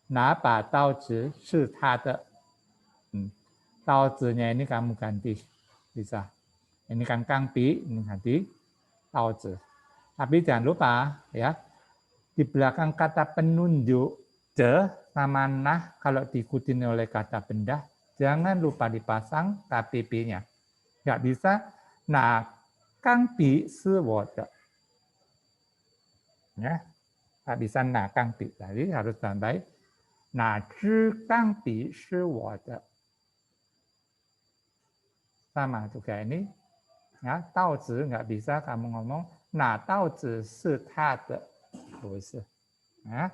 拿把刀子是他的。Taozi-nya ini kamu ganti, bisa. Ini kan kangpi, ini ganti taozi. Tapi jangan lupa ya, di belakang kata penunjuk je sama nah kalau diikuti oleh kata benda, jangan lupa dipasang KPP-nya. Nggak bisa, nah kangpi si wo de. Ya, nggak bisa nah kangpi, tadi harus tambah nah zhi kangpi si wo de. Sama juga ini, ya, taozi nggak bisa kamu ngomong, nah taozi si ta de, ya,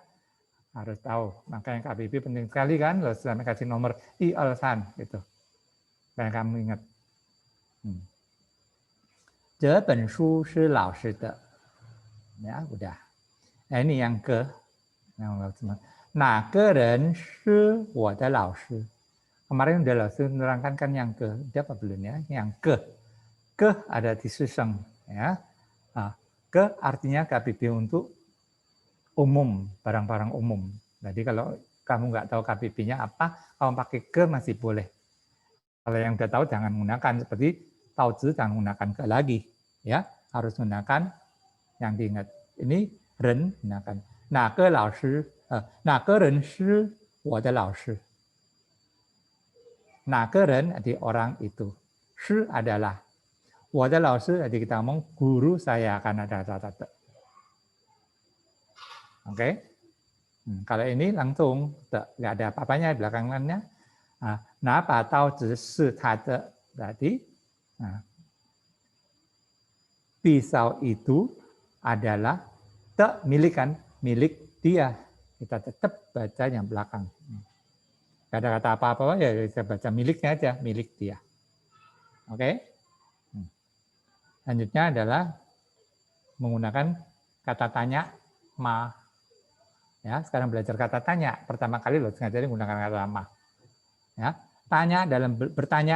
harus tahu. Makanya KBB penting sekali kan, loh, sampai kasih nomor i alsan gitu, supaya kamu ingat. 这本书是老师的, ya udah. Nah, ini yang ke, nah个人是我的老师. Kemarin udah langsung menerangkan kan yang ke, udah apa belum ya? Yang ke ada di seseng, ya. Nah, ke artinya KBB untuk umum, barang-barang umum. Jadi kalau kamu nggak tahu KBB-nya apa, kamu pakai ke masih boleh. Kalau yang udah tahu jangan menggunakan, seperti taozi jangan menggunakan ke lagi, ya. Harus menggunakan yang diingat. Ini ren gunakan. Nah, ke lao shi, nah ke ren shi wo de lao shi. Nah, keren di orang itu. Shi adalah. Wada lao shi, jadi kita ngomong guru saya akan ada tata. Oke. Kalau ini langsung nggak ada apa-apanya di belakangnya. Nah, ba tao zi shi ta de. Berarti pisau itu adalah milik kan, milik dia. Kita tetap baca yang belakang. Gak ada kata apa-apa, ya kita baca miliknya aja, milik dia. Oke? Selanjutnya adalah menggunakan kata tanya, ma. Ya, sekarang belajar kata tanya. Pertama kali loh ngajarin menggunakan kata ma. Ya, bertanya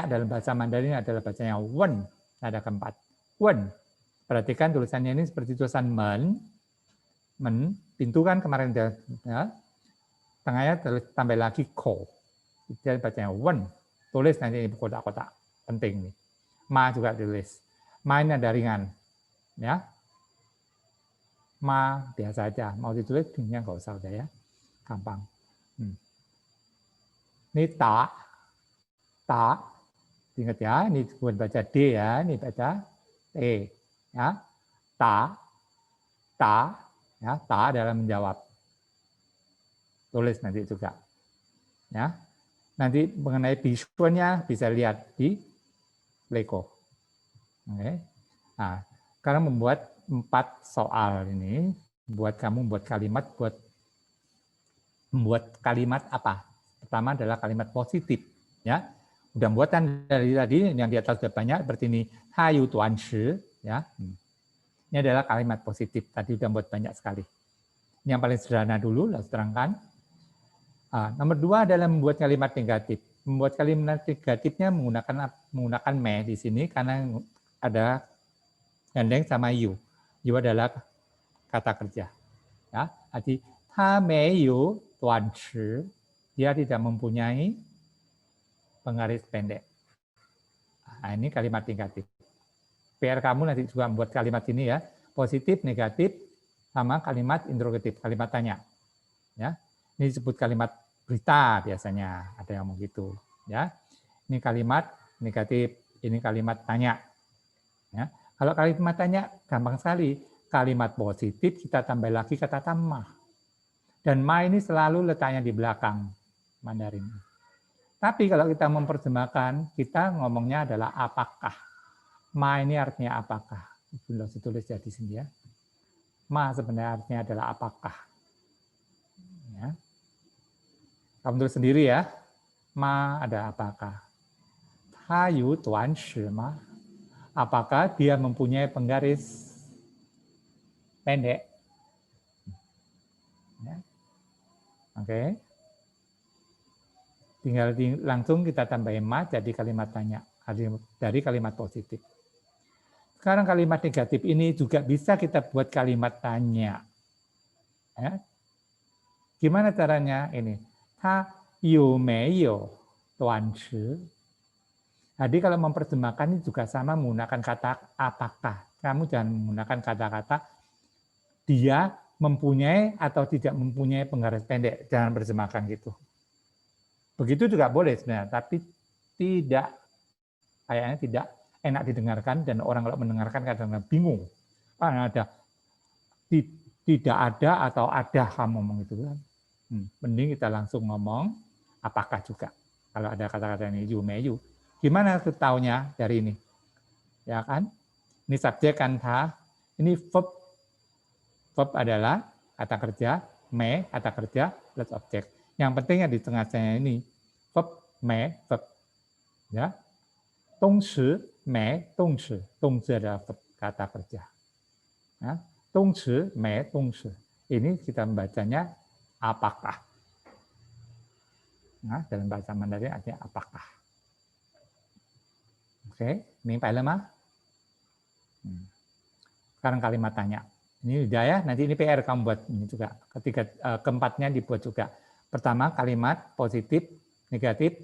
dalam bahasa Mandarin adalah bacanya wen, ada keempat. Wen. Perhatikan tulisannya ini seperti tulisan men, pintu kan kemarin ya. Tengahnya tambah lagi ko. Jadi bacanya wen. Tulis nanti di kotak-kotak. Penting nih. Ma juga tulis. Ma ini ada ringan. Ya. Ma biasa aja. Mau ditulis tinggal nggak usah udah ya. Gampang. Ini ta. Ta. Ingat ya. Ini bukan baca D ya. Ini baca T. Ya. Ta. Ta. Ya. Ta adalah menjawab. Tulis nanti juga. Ya. Nanti mengenai bisuannya bisa lihat di Lego. Oke. Nah, sekarang membuat 4 soal ini, buat kamu membuat kalimat apa? Pertama adalah kalimat positif, ya. Udah buatan dari tadi yang di atas sudah banyak seperti ini, hayu tuan shi, ya. Ini adalah kalimat positif. Tadi udah buat banyak sekali. Ini yang paling sederhana dulu, lalu terangkan. Nomor 2 adalah membuat kalimat negatif. Membuat kalimat negatifnya menggunakan me di sini karena ada gandeng sama you. You adalah kata kerja. Ya, arti ta mei yu duan shi, dia tidak mempunyai penggaris pendek. Nah, ini kalimat negatif. PR kamu nanti juga membuat kalimat ini ya, positif, negatif, sama kalimat interrogatif, kalimat tanya. Ya, ini disebut kalimat berita biasanya, ada yang mau gitu. Ya, ini kalimat negatif, ini kalimat tanya. Ya, kalau kalimat tanya gampang sekali. Kalimat positif kita tambah lagi kata ma. Dan ma ini selalu letaknya di belakang Mandarin. Tapi kalau kita memperjemahkan, kita ngomongnya adalah apakah. Ma ini artinya apakah. Belum ditulis ya di sini ya. Ma sebenarnya artinya adalah apakah. Ya. Kamu tulis sendiri ya. Ma ada apakah. Ta yu duan shi ma. Apakah dia mempunyai penggaris pendek? Ya. Oke. Tinggal langsung kita tambahin ma jadi kalimat tanya dari kalimat positif. Sekarang kalimat negatif ini juga bisa kita buat kalimat tanya. Ya. Gimana caranya ini? Ta you meyo tuan shi. Jadi kalau memperjemahkan ini juga sama menggunakan kata apakah. Kamu jangan menggunakan kata-kata dia mempunyai atau tidak mempunyai penggaris pendek. Jangan terjemahkan gitu. Begitu juga boleh sebenarnya, tapi kayaknya tidak enak didengarkan dan orang kalau mendengarkan kadang-kadang bingung. Ada tidak ada atau ada kamu ngomong itu kan. Mending kita langsung ngomong apakah juga. Kalau ada kata-kata ini you meyu. Gimana taunya dari ini? Ya kan? Ini subjek kan ta. Ini verb. Verb adalah kata kerja, me kata kerja plus objek. Yang pentingnya di tengah-tengah ini verb, me, verb. Ya. Dongshi, me, dongshi. Dongshi adalah verb, kata kerja. Ya. Dongshi, me, dongshi. Ini kita membacanya apakah. Nah, dalam bahasa Mandarin artinya apakah. Oke, ini Pak Lemah. Sekarang kalimat tanya. Ini udah ya, nanti ini PR kamu buat ini juga. Ketiga, keempatnya dibuat juga. Pertama kalimat positif, negatif,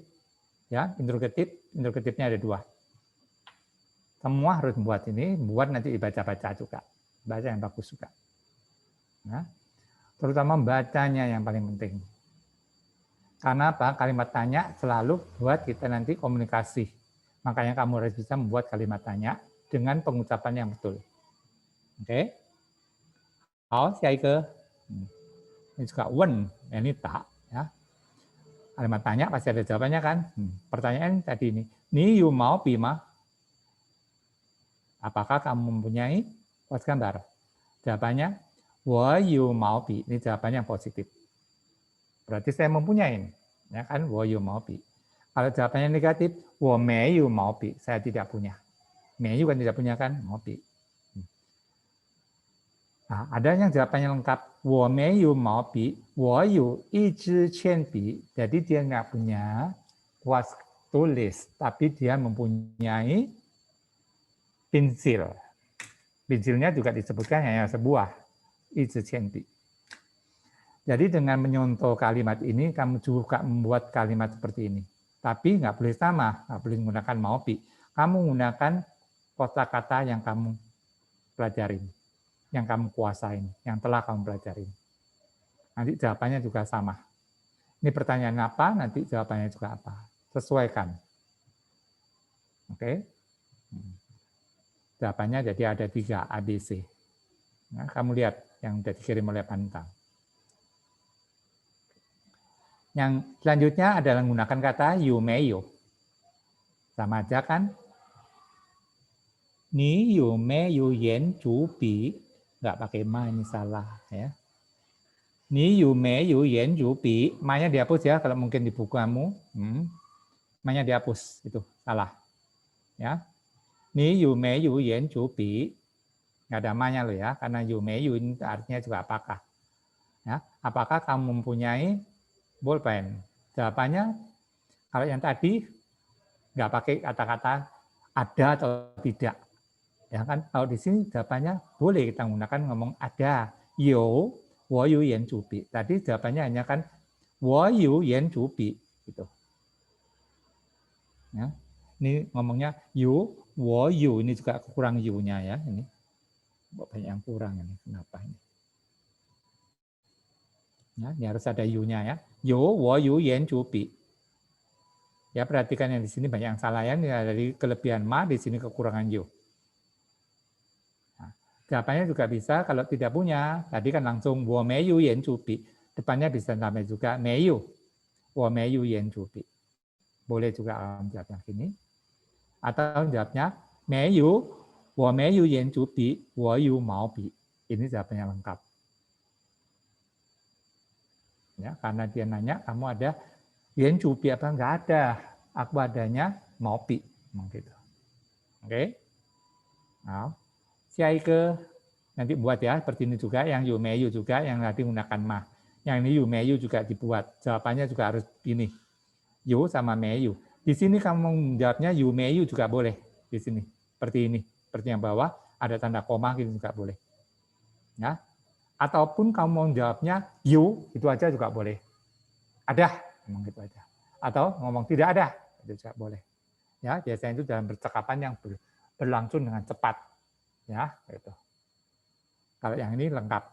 ya, interrogatif. Interrogatifnya ada 2. Semua harus membuat ini, buat nanti dibaca-baca juga. Baca yang bagus juga. Nah, terutama bacanya yang paling penting. Karena apa? Kalimat tanya selalu buat kita nanti komunikasi. Makanya kamu harus bisa membuat kalimat tanya dengan pengucapan yang betul. Oke? Hao, siapa? Ini juga wen, ini tak. Ya. Kalimat tanya pasti ada jawabannya kan? Pertanyaan tadi ini, ni yu mau pi ma? Apakah kamu mempunyai pos gambar? Jawabannya, wo yu mau pi. Ini jawabannya yang positif. Berarti saya mempunyai. Ya kan, wo yu mau pi. Kalau jawabannya negatif, wo me yu mau pi. Saya tidak punya. Me yu kan tidak punya kan? Mau pi. Nah, ada yang jawabannya lengkap, wo me yu mau pi, wo yu yi zhi qian bi. Jadi dia nggak punya kuas tulis, tapi dia mempunyai pensil. Pensilnya juga disebutkan hanya sebuah, yi zhi qian bi. Jadi dengan menyontoh kalimat ini, kamu juga membuat kalimat seperti ini. Tapi nggak boleh sama, nggak boleh menggunakan mau pi. Kamu menggunakan kosakata yang kamu pelajarin, yang kamu kuasain, yang telah kamu pelajari. Nanti jawabannya juga sama. Ini pertanyaan apa, nanti jawabannya juga apa. Sesuaikan. Oke? Jawabannya jadi ada 3, ABC. Nah, kamu lihat yang sudah dikirim oleh Pantang. Yang selanjutnya adalah menggunakan kata you meyo. Sama aja kan? Ni you meyo yen chu bi. Nggak pakai ma, ini salah ya. Ni yu me yu yen yu bi, ma-nya dihapus ya kalau mungkin di buku kamu. Ma-nya dihapus, itu salah. Ya. Ni yu me yu yen yu bi. Nggak ada ma-nya loh ya, karena yu me yu ini artinya juga apakah. Ya. Apakah kamu mempunyai bolpen? Jawabannya kalau yang tadi nggak pakai kata-kata ada atau tidak. Ya kan, kalau di sini jawabannya boleh kita menggunakan ngomong ada, yo, wo yu yan zu bi. Tadi jawabannya hanya kan wo yu yan zu bi gitu. Ya. Ini ngomongnya yu, wo yu, ini juga kurang yu-nya ya, ini. Banyak yang kurang ini, kenapa ini? Ya, ini harus ada yu-nya ya. Yo, wo yu yan zu bi. Ya, perhatikan yang di sini banyak yang salah ya, dari kelebihan ma, di sini kekurangan yu. Jawabannya juga bisa kalau tidak punya. Tadi kan langsung wo mei yu yan zu bi. Depannya bisa tambah juga mei yu. Wo mei yu yan zu bi. Boleh juga jawab yang ini. Atau jawabnya mei yu wo mei yu yan zu bi, wo yu mao bi. Ini jawabannya lengkap. Ya, karena dia nanya kamu ada yan zu bi apa enggak ada. Aku adanya mao bi. Gitu. Oke. Nah, ke nanti buat ya seperti ini juga, yang yu meyu juga yang nanti menggunakan ma. Yang ini yu meyu juga dibuat. Jawabannya juga harus ini. Yu sama meyu. Di sini kamu menjawabnya yu meyu juga boleh di sini. Seperti ini. seperti yang bawah ada tanda koma gitu juga boleh. Ya. Ataupun kamu mau jawabnya you, itu aja juga boleh. Ada, ngomong gitu aja. Atau ngomong tidak ada, itu juga boleh. Ya, biasanya itu dalam percakapan yang berlangsung dengan cepat. Ya, gitu. Kalau yang ini lengkap.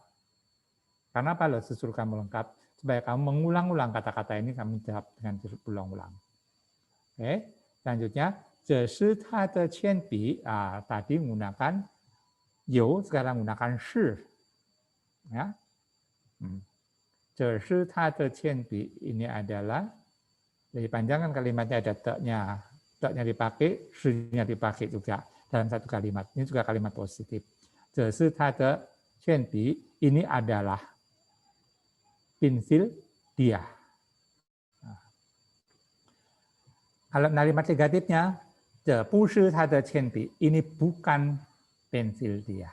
Karena apa loh justru kamu lengkap? Supaya kamu mengulang-ulang kata-kata ini, kamu jawab dengan berulang-ulang. Oke, selanjutnya, 这是他的铅笔. Tadi menggunakan you, sekarang menggunakan 是. Ya. 这是他的铅笔. Ini adalah, lebih panjang kan kalimatnya ada te-nya. Te-nya dipakai, shi-nya dipakai juga dalam satu kalimat. Ini juga kalimat positif. 这是他的铅笔. Ini adalah pensil dia. Kalau kalimat negatifnya, 这不是他的铅笔. Ini bukan pensil dia.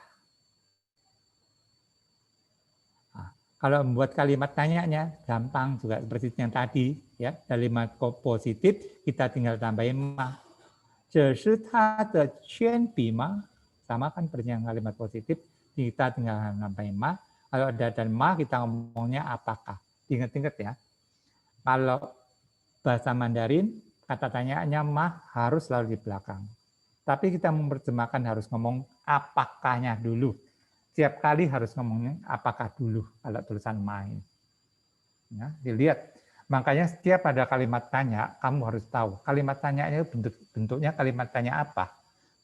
Kalau membuat kalimat tanyanya gampang juga seperti yang tadi, ya. Kalimat positif kita tinggal tambahin ma. 这是他的铅笔吗? Sama kan seperti yang kalimat positif, kita tinggal tambahin ma. Kalau ada dan ma kita ngomongnya apakah. Ingat-ingat ya. Kalau bahasa Mandarin kata tanyaannya ma harus selalu di belakang. Tapi kita menerjemahkan harus ngomong apakahnya dulu. Setiap kali harus ngomongnya apakah dulu kalau tulisan main. Ya, dilihat. Makanya setiap ada kalimat tanya, kamu harus tahu. Kalimat tanyanya bentuknya kalimat tanya apa.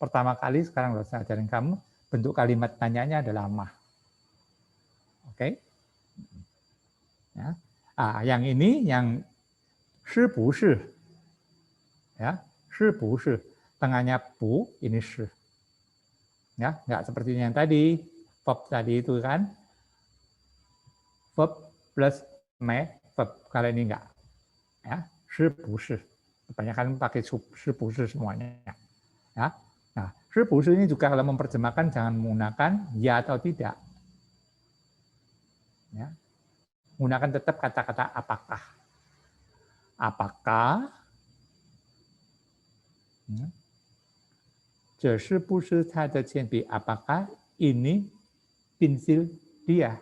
Pertama kali sekarang saya ajarin kamu, bentuk kalimat tanyanya adalah ma. Oke? Ya. Yang ini yang shi bu shi. Ya, shi bu shi. Tengahnya bu, ini shi. Ya, enggak seperti yang tadi. Verb tadi itu kan verb plus me verb, kali ini enggak ya, shi bu shi, kebanyakan pakai shi bu shi semuanya ya. Nah, shi bu shi ini juga kalau memperjemahkan jangan menggunakan ya atau tidak ya, menggunakan tetap kata-kata apakah. Apakah ya. 这是不是他的铅笔? Apakah ini pensil dia?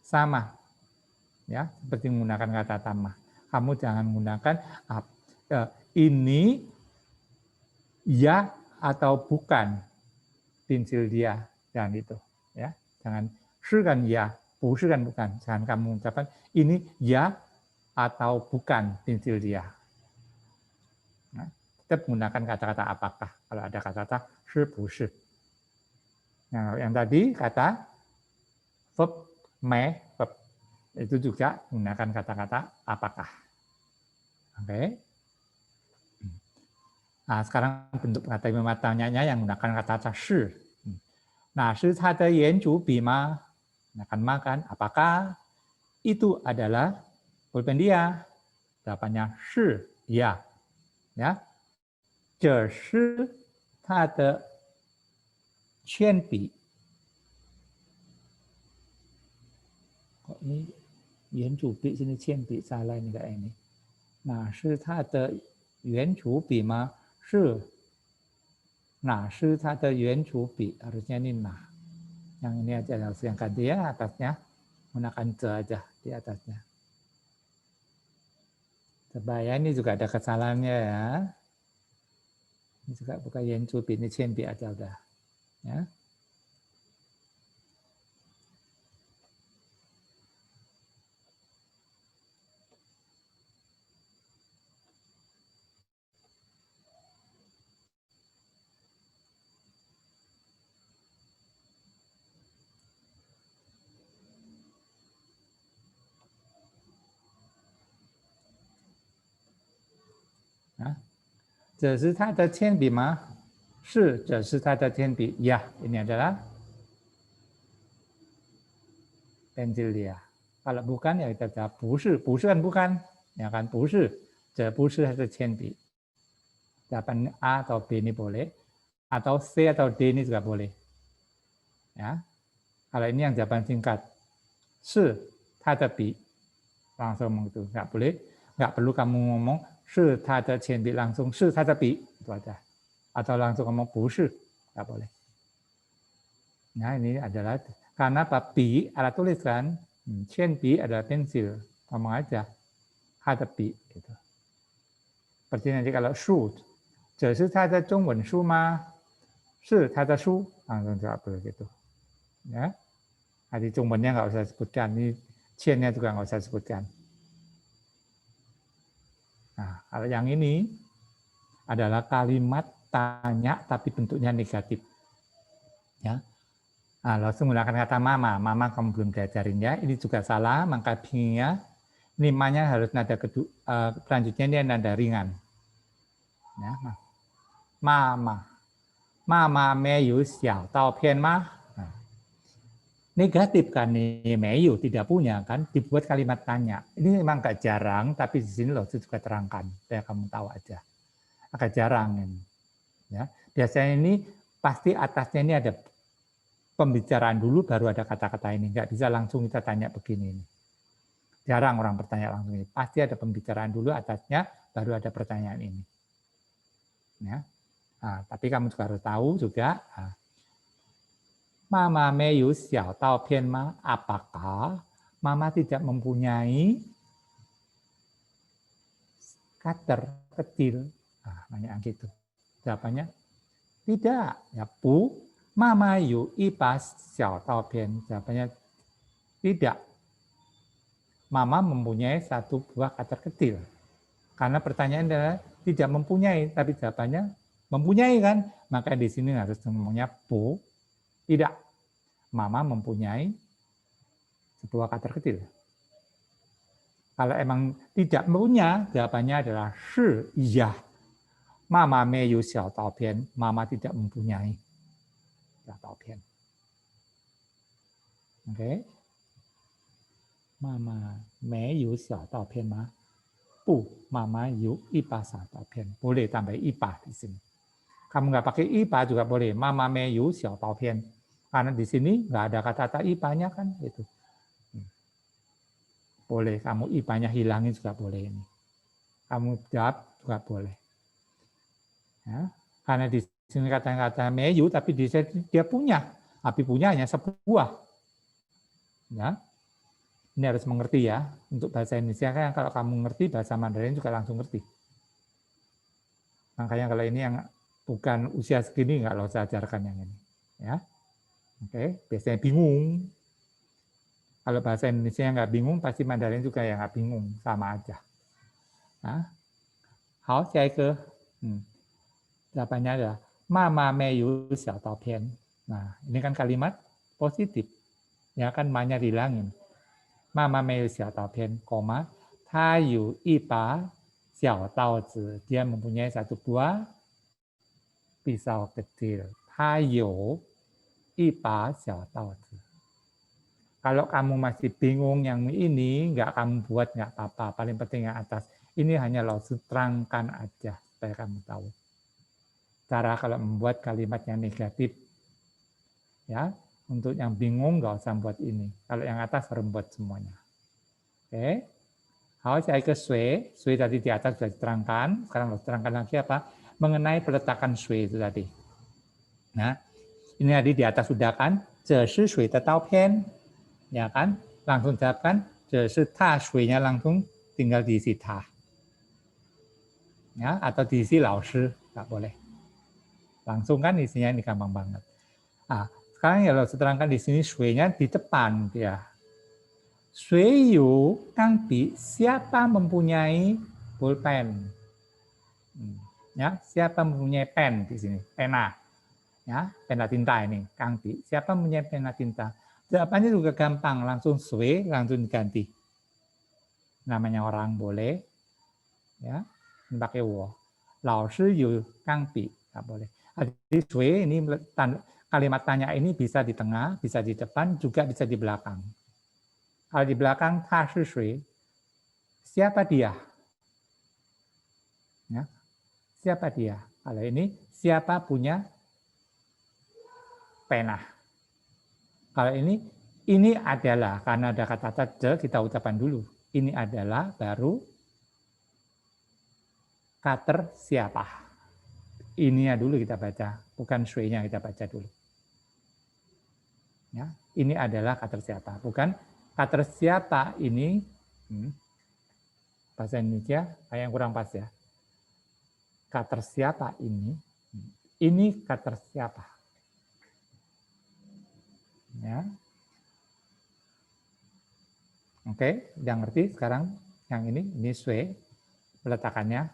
Sama, ya, seperti menggunakan kata tamah. Kamu jangan menggunakan ini ya atau bukan pensil dia, jangan itu, ya. Jangan shi kan ya, bu shi kan bukan. Jangan kamu mengucapkan ini ya atau bukan pensil dia. Nah, tetap menggunakan kata-kata apakah. Kalau ada kata-kata shi bu shi. Nah, yang tadi kata verb me, verb, itu juga menggunakan kata-kata apakah. Oke. Nah, sekarang bentuk kata matanya yang menggunakan kata shi. Nah, shi ta de yan ju bi ma? Menggunakan ma kan? Apakah itu adalah pulpen dia? Jawabannya shi, ya. Ya. 这是他的铅笔. Kok ini 圆珠笔 sini 铅笔 salah ini enggak ini. Nah, 是他的圆珠笔吗? 是. Nah, 是他的圆珠笔. Harusnya ini nah. Yang ini aja harus yang ganti ya atasnya. Gunakan ze aja di atasnya. Supaya ini juga ada kesalahannya ya. Ini juga bukan 圆珠笔, ini 铅笔 aja udah. Ya. Nah, 这是他的铅笔吗? 是, 这是他的铅笔. Ya, ini adalah pensil dia. Kalau bukan ya kita jawab 不是, 不是 kan bukan, ya kan 不是, 这不是他的铅笔. Jawaban A atau B ini boleh, atau C atau D ini juga boleh. Ya, kalau ini yang jawaban singkat, 是他的笔, langsung ngomong itu, nggak perlu kamu ngomong 是他的铅笔 langsung 是他的笔, itu aja. Atau langsung ngomong 不是, nggak boleh. Nah, ini adalah karena apa? Bi alat tulis kan, chen bi adalah pensil, ngomong aja, ada bi gitu. Seperti nanti kalau shu, 这是他的中文书吗？是他的书, langsung jawab begitu. Ya, nanti Zhongwennya nggak usah sebutkan, ini chen-nya juga nggak usah sebutkan. Nah, kalau yang ini adalah kalimat tanya tapi bentuknya negatif. Ya, nah, langsung menggunakan kata mama. Mama kamu belum diajarin ya. Ini juga salah. Maka bingnya ini ma-nya harus nada kedua. Selanjutnya ini nada ringan. Ya, mama. Mama meyu xiao tao pian ma. Negatif kan nih, meyu tidak punya kan, dibuat kalimat tanya. Ini memang agak jarang, tapi di sini loh juga terangkan. Supaya kamu tahu aja. Agak jarang ini. Ya, biasanya ini pasti atasnya ini ada pembicaraan dulu baru ada kata-kata ini, nggak bisa langsung kita tanya begini. Jarang orang bertanya langsung ini, pasti ada pembicaraan dulu atasnya baru ada pertanyaan ini. Ya, nah, tapi kamu juga harus tahu juga, Mama meyu xiao tao pian ma, apakah Mama tidak mempunyai cutter kecil? Nah, nanya gitu. Jawabannya tidak. Ya, bu, Mama yu ipas xiao tao pian. Jawabannya tidak. Mama mempunyai satu buah cutter kecil. Karena pertanyaan adalah tidak mempunyai, tapi jawabannya mempunyai kan? Maka di sini harus ngomongnya bu, tidak. Mama mempunyai sebuah cutter kecil. Kalau emang tidak punya, jawabannya adalah shi, iya. Mama meyu xiao tao pian. Mama tidak mempunyai xiao tao pian. Oke. Mama meyu xiao tao pian ma. Bu, Mama yu ipa xiao tao pian. Boleh tambah ipa di sini. Kamu nggak pakai ipa juga boleh. Mama meyu xiao tao pian. Karena di sini nggak ada kata-kata ipanya kan, gitu. Boleh, kamu ipanya hilangin juga boleh ini. Kamu jawab juga boleh. Ya, karena di sini kata-kata meyu, tapi di sini dia punya. Tapi punya hanya sebuah. Ya, ini harus mengerti ya. Untuk bahasa Indonesia kan kalau kamu ngerti, bahasa Mandarin juga langsung ngerti. Makanya kalau ini yang bukan usia segini nggak usah ajarkan yang ini. Ya, oke. Biasanya bingung. Kalau bahasa Indonesia yang nggak bingung, pasti Mandarin juga yang nggak bingung, sama aja. Nah, hao, ke. Jawabannya adalah Mama meyu xiao tao pian. Nah, ini kan kalimat positif. Ya kan, ma-nya dihilangin. Mama meyu xiao tao pian, koma, ta yu ipa xiao tao zi. Dia mempunyai satu buah pisau kecil. Ta yu ipa xiao tao zi. Kalau kamu masih bingung yang ini, nggak kamu buat, nggak apa-apa. Paling penting yang atas. Ini hanya lo terangkan aja, supaya kamu tahu. Cara kalau membuat kalimat yang negatif. Ya, untuk yang bingung nggak usah buat ini. Kalau yang atas harus buat semuanya. Oke. Hao, saya ke sui. Sui tadi di atas sudah diterangkan. Sekarang harus terangkan lagi apa? Mengenai peletakan sui itu tadi. Nah, ini tadi di atas sudah kan? 这是水的刀片. Ya kan? Langsung jawabkan. 这是他 sui-nya langsung tinggal diisi ta. Ya, atau diisi lao shi. Nggak boleh. Langsung kan isinya ini gampang banget. Nah, sekarang ya lo terangkan di sini shui-nya di depan dia. Shui yu kangbi, siapa mempunyai pulpen? Ya, siapa mempunyai pen di sini? Pena. Ya, pena tinta ini, kangbi. Siapa mempunyai pena tinta? Jawabannya juga gampang, langsung shui, langsung diganti. Namanya orang boleh. Ya, ini pakai wo. Lao shi yu kangbi, nggak boleh. Jadi shui ini kalimat tanya ini bisa di tengah, bisa di depan, juga bisa di belakang. Kalau di belakang ta shi shui, siapa dia? Ya, siapa dia? Kalau ini siapa punya pena? Kalau ini adalah, karena ada kata de, kita ucapkan dulu. Ini adalah baru cutter siapa? ininya dulu kita baca, bukan shui-nya kita baca dulu. Ya, ini adalah kata siapa, bukan kata siapa ini. Bahasa Indonesia kayak yang kurang pas ya. Kata siapa ini kata siapa. Ya. Oke, udah ngerti sekarang yang ini shui peletakannya.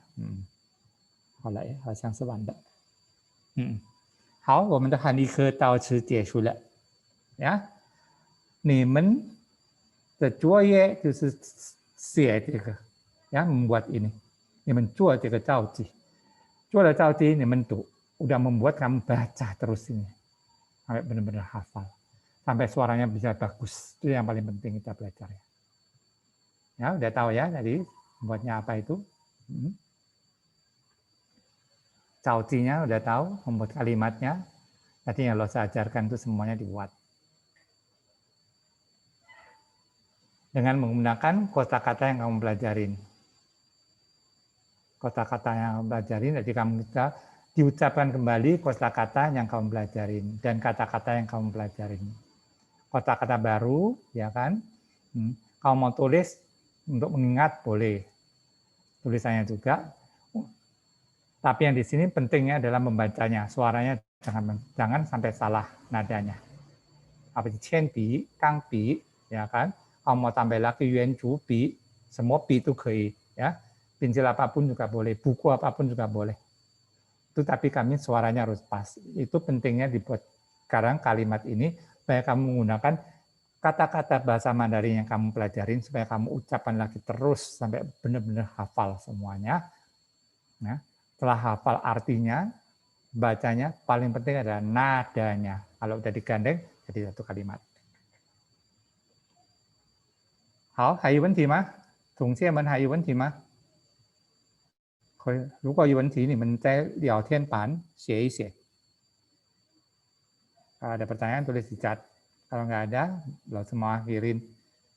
好了，好像是完的。好，我们的韩语课到此结束了。呀，你们的作业就是写这个，ya membuat ini. 你们做这个造句，做了造句，你们读，udah membuat kamu baca terus ini sampai benar-benar hafal, sampai suaranya bisa bagus. Itu yang paling penting kita belajar ya. Ya, udah tahu ya tadi membuatnya apa itu. Caucinya udah tahu, membuat kalimatnya. Tadi yang lo saya ajarkan itu semuanya dibuat. Dengan menggunakan kosakata yang kamu pelajarin. Kosakata yang kamu pelajarin, jadi kamu bisa diucapkan kembali kosakata yang kamu pelajarin dan kata-kata yang kamu pelajarin. Kosakata baru, ya kan? Kamu mau tulis untuk mengingat boleh. Tulisannya juga. Tapi yang di sini pentingnya adalah membacanya, suaranya jangan sampai salah nadanya. Apa itu qianbi, gangbi, ya kan? Kalau mau tambah lagi yuanju bi, semua bi itu kei, ya. Pensil apapun juga boleh, buku apapun juga boleh. Itu tapi kami suaranya harus pas. Itu pentingnya dibuat sekarang kalimat ini supaya kamu menggunakan kata-kata bahasa Mandarin yang kamu pelajarin supaya kamu ucapkan lagi terus sampai benar-benar hafal semuanya. Nah, setelah hafal artinya, bacanya paling penting adalah nadanya. Kalau udah digandeng jadi satu kalimat. 好，还有问题吗？同学们还有问题吗？如果有问题，你们在聊天板写一写。Kalau ada pertanyaan tulis di chat. Kalau nggak ada, lo semua akhirin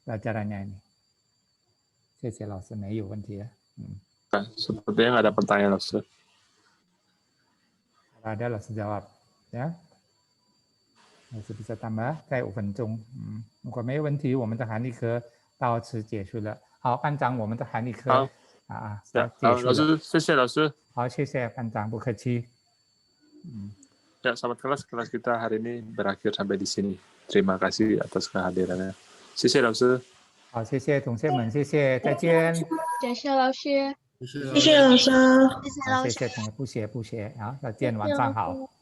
pelajarannya ini. 谢谢老师，没有问题呀。Sepertinya nggak ada pertanyaan, Laus. Kalau ada, langsung jawab. Ya. Langsung bisa tambah 在5分钟。如果没有问题，我们的韩语课到此结束了。好，班长，我们的韩语课结束了。老师，谢谢老师。好，谢谢班长，不客气。Ya, selamat kelas kita hari ini berakhir sampai di sini. Terima kasih atas kehadirannya. 谢谢老师。好，谢谢同学们，谢谢，再见。谢谢老师。谢谢老师。谢谢同学，不写，好，再见，晚上好。